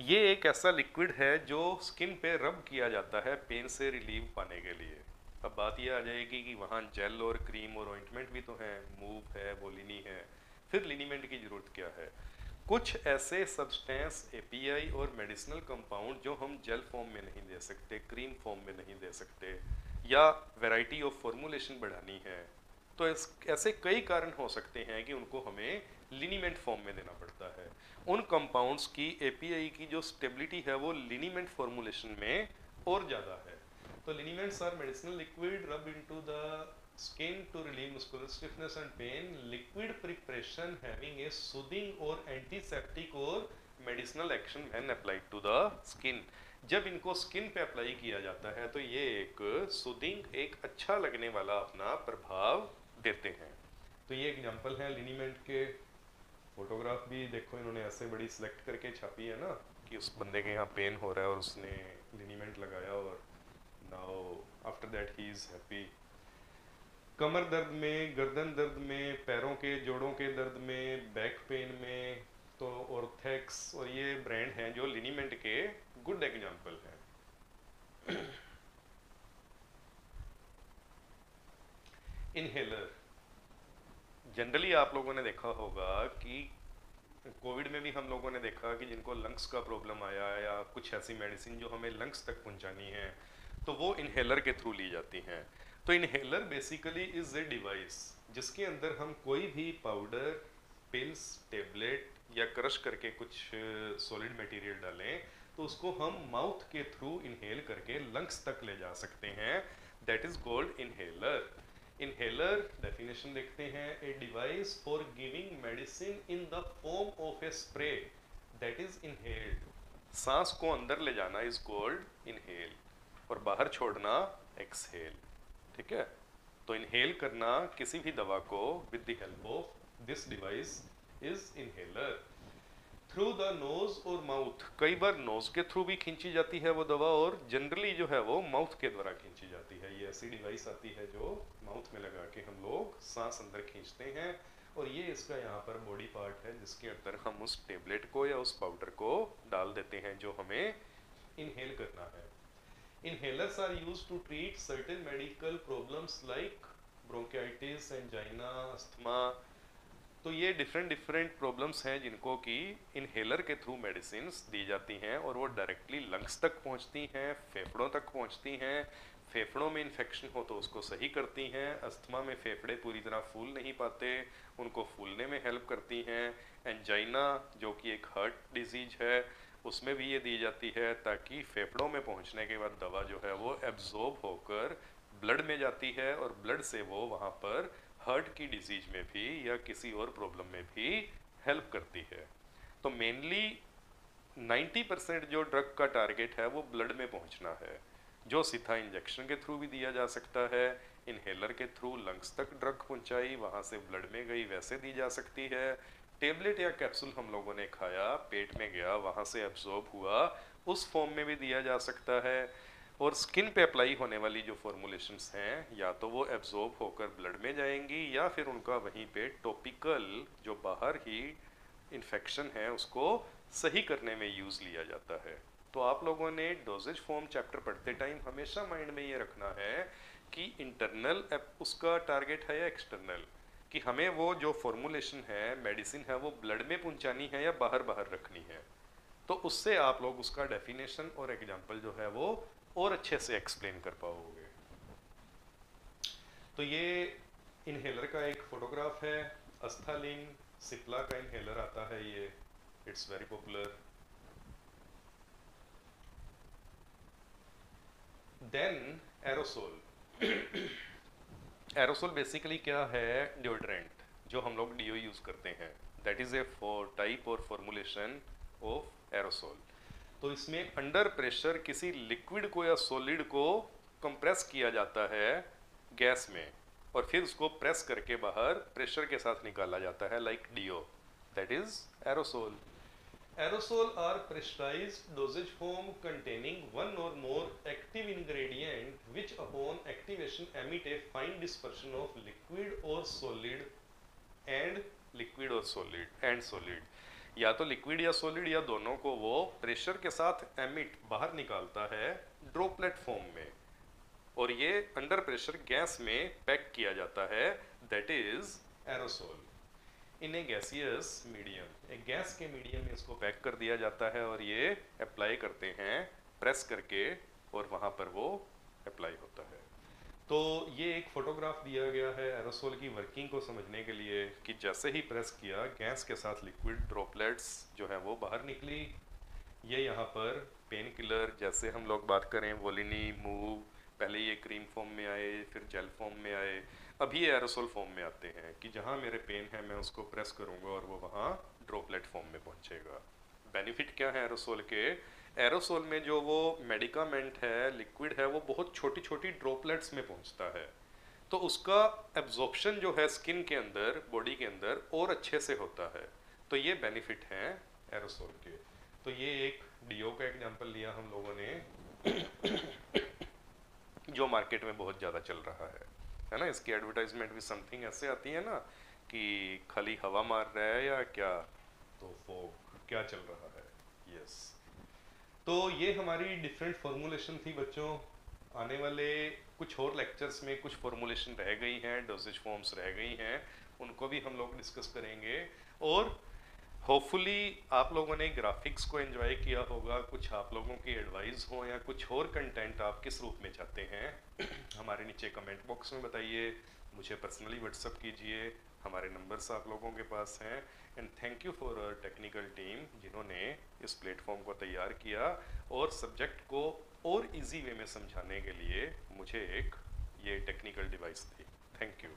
ये एक ऐसा लिक्विड है जो स्किन पे रब किया जाता है पेन से रिलीव पाने के लिए। अब बात ये आ जाएगी कि वहाँ जेल और क्रीम और ऑइंटमेंट भी तो है, मूव है, बोलिनी है, फिर लिनीमेंट की ज़रूरत क्या है? कुछ ऐसे सब्सटेंस, एपीआई और मेडिसिनल कंपाउंड जो हम जेल फॉर्म में नहीं दे सकते, क्रीम फॉर्म में नहीं दे सकते, या वैरायटी ऑफ फॉर्मुलेशन बढ़ानी है, तो ऐसे कई कारण हो सकते हैं कि उनको हमें लिनीमेंट फॉर्म में देना पड़ता है। उन कंपाउंड्स की एपीआई की जो स्टेबिलिटी है वो लिनीमेंट फॉर्मुलेशन में और ज़्यादा है। तो लिनीमेंट्स आर मेडिसिनल लिक्विड रब into the skin to relieve muscular stiffness and pain, liquid preparation having a soothing or antiseptic or medicinal action when applied to the skin। जब इनको स्किन पे अप्लाई किया जाता है तो ये एक सूदिंग, एक अच्छा लगने वाला अपना प्रभाव देते हैं। तो ये एग्जांपल है लिनीमेंट के। फोटोग्राफ भी देखो इन्होंने ऐसे बड़ी सिलेक्ट करके छापी है ना कि उस बंदे के यहाँ पेन हो रहा है और उसने लिनीमेंट लगाया और now after that he is happy. कमर दर्द में, गर्दन दर्द में, पैरों के जोड़ों के दर्द में, बैक पेन में, तो ऑर्थेक्स और ये ब्रांड हैं जो लिनीमेंट के गुड एग्जांपल हैं। इनहेलर, जनरली आप लोगों ने देखा होगा कि कोविड में भी हम लोगों ने देखा कि जिनको लंग्स का प्रॉब्लम आया या कुछ ऐसी मेडिसिन जो हमें लंग्स तक पहुंचानी है तो वो इनहेलर के थ्रू ली जाती हैं। तो inhaler basically is a device जिसके अंदर हम कोई भी पाउडर, पिल्स, टेबलेट या क्रश करके कुछ सॉलिड मटेरियल डालें तो उसको हम माउथ के थ्रू इनहेल करके लंग्स तक ले जा सकते हैं। That is called inhaler. Inhaler definition देखते हैं, a device for giving medicine in the form of A spray that is inhaled. सांस को अंदर ले जाना इज कॉल्ड इनहेल और बाहर छोड़ना एक्सहेल। ठीक है, तो इनहेल करना किसी भी दवा को with the help of this device is inhaler. Through the nose और माउथ, कई बार नोज के थ्रू भी खींची जाती है वो दवा और जनरली जो है वो माउथ के द्वारा खींची जाती है। ये ऐसी डिवाइस आती है जो माउथ में लगा के हम लोग सांस अंदर खींचते हैं और ये इसका यहाँ पर बॉडी पार्ट है जिसके अंदर हम उस टेबलेट को या उस पाउडर को डाल देते हैं जो हमें इनहेल करना है। Inhalers are used to treat certain medical problems like bronchitis, angina, asthma। तो ये डिफरेंट प्रॉब्लम्स हैं जिनको कि इनहेलर के थ्रू मेडिसिन दी जाती हैं और वो डायरेक्टली लंग्स तक पहुंचती हैं, फेफड़ों तक पहुंचती हैं। फेफड़ों में इन्फेक्शन हो तो उसको सही करती हैं। अस्थमा में फेफड़े पूरी तरह फूल नहीं पाते, उनको फूलने में हेल्प करती हैं। एंजाइना जो कि एक हार्ट डिजीज है उसमें भी ये दी जाती है ताकि फेफड़ों में पहुंचने के बाद दवा जो है वो एब्जॉर्ब होकर ब्लड में जाती है और ब्लड से वो वहाँ पर हार्ट की डिजीज में भी या किसी और प्रॉब्लम में भी हेल्प करती है। तो मेनली 90% जो ड्रग का टारगेट है वो ब्लड में पहुंचना है, जो सीधा इंजेक्शन के थ्रू भी दिया जा सकता है। इनहेलर के थ्रू लंग्स तक ड्रग पहुंचाई, वहाँ से ब्लड में गई, वैसे दी जा सकती है। टेबलेट या कैप्सूल हम लोगों ने खाया, पेट में गया, वहाँ से एब्जॉर्ब हुआ, उस फॉर्म में भी दिया जा सकता है। और स्किन पे अप्लाई होने वाली जो फॉर्मुलेशंस हैं या तो वो एब्जॉर्ब होकर ब्लड में जाएंगी या फिर उनका वहीं पे टॉपिकल जो बाहर ही इन्फेक्शन है उसको सही करने में यूज़ लिया जाता है। तो आप लोगों ने डोजेज फॉर्म चैप्टर पढ़ते टाइम हमेशा माइंड में ये रखना है कि इंटरनल उसका टारगेट है या एक्सटर्नल, कि हमें वो जो फॉर्मुलेशन है, मेडिसिन है, वो ब्लड में पहुंचानी है या बाहर बाहर रखनी है। तो उससे आप लोग उसका डेफिनेशन और एग्जांपल जो है वो और अच्छे से एक्सप्लेन कर पाओगे। तो ये इनहेलर का एक फोटोग्राफ है। अस्थालिन सिप्ला का इनहेलर आता है ये, it's very popular. Then aerosol. Aerosol basically क्या है? डिओड्रेंट, जो हम लोग डीओ यूज करते हैं। दैट इज ए टाइप और फॉर्मुलेशन ऑफ एरोसोल। तो इसमें अंडर प्रेशर किसी लिक्विड को या सॉलिड को कंप्रेस किया जाता है गैस में और फिर उसको प्रेस करके बाहर प्रेशर के साथ निकाला जाता है, like deo. That is aerosol. Aerosol are pressurized dosage form containing one or more active ingredient which upon activation emit a fine dispersion of liquid or solid and solid। या तो लिक्विड या सॉलिड या दोनों को वो प्रेशर के साथ एमिट बाहर निकालता है ड्रॉपलेट फॉर्म में, और ये अंडर प्रेशर गैस में पैक किया जाता है, that is aerosol. In A gaseous medium, एक गैस के मीडियम में इसको पैक कर दिया जाता है और ये अप्लाई करते हैं प्रेस करके, और वहाँ पर वो अप्लाई होता है। तो ये एक फोटोग्राफ दिया गया है एरोसोल की वर्किंग को समझने के लिए कि जैसे ही प्रेस किया गैस के साथ लिक्विड ड्रॉपलेट्स जो है वो बाहर निकली। ये यहाँ पर पेन किलर, जैसे हम लोग बात करें वोलिनी, मूव, पहले ये क्रीम फॉर्म में आए, फिर जेल फॉर्म में आए, अभी ये एरोसोल फॉर्म में आते हैं कि जहाँ मेरे पेन है मैं उसको प्रेस करूँगा और वो वहाँ ड्रॉपलेट फॉर्म में पहुँचेगा। बेनिफिट क्या है एरोसोल के? एरोसोल में जो वो मेडिकामेंट है, लिक्विड है, वो बहुत छोटी छोटी ड्रॉपलेट्स में पहुँचता है, तो उसका एब्जॉर्प्शन जो है स्किन के अंदर, बॉडी के अंदर और अच्छे से होता है। तो ये बेनिफिट हैं एरोसोल के। तो ये एक डीओ का एग्जांपल लिया हम लोगों ने जो मार्केट में बहुत ज़्यादा चल रहा है ना। इसकी एडवर्टाइजमेंट भी समथिंग ऐसे आती है ना कि खाली हवा मार रहा है या क्या, तो वो क्या चल रहा है। यस, तो ये हमारी डिफरेंट फॉर्मूलेशन थी बच्चों। आने वाले कुछ और लेक्चर्स में कुछ फॉर्मूलेशन रह गई हैं, डोजेज फॉर्म्स रह गई हैं, उनको भी हम लोग डिस्कस करेंगे। और होपफुली आप लोगों ने ग्राफिक्स को एंजॉय किया होगा। कुछ आप लोगों की एडवाइस हो या कुछ और कंटेंट आप किस रूप में चाहते हैं हमारे नीचे कमेंट बॉक्स में बताइए, मुझे पर्सनली व्हाट्सअप कीजिए, हमारे नंबर्स आप लोगों के पास हैं। And thank you for our technical team जिन्होंने इस प्लेटफॉर्म को तैयार किया और सब्जेक्ट को और इजी वे में समझाने के लिए मुझे एक ये technical device the. Thank you.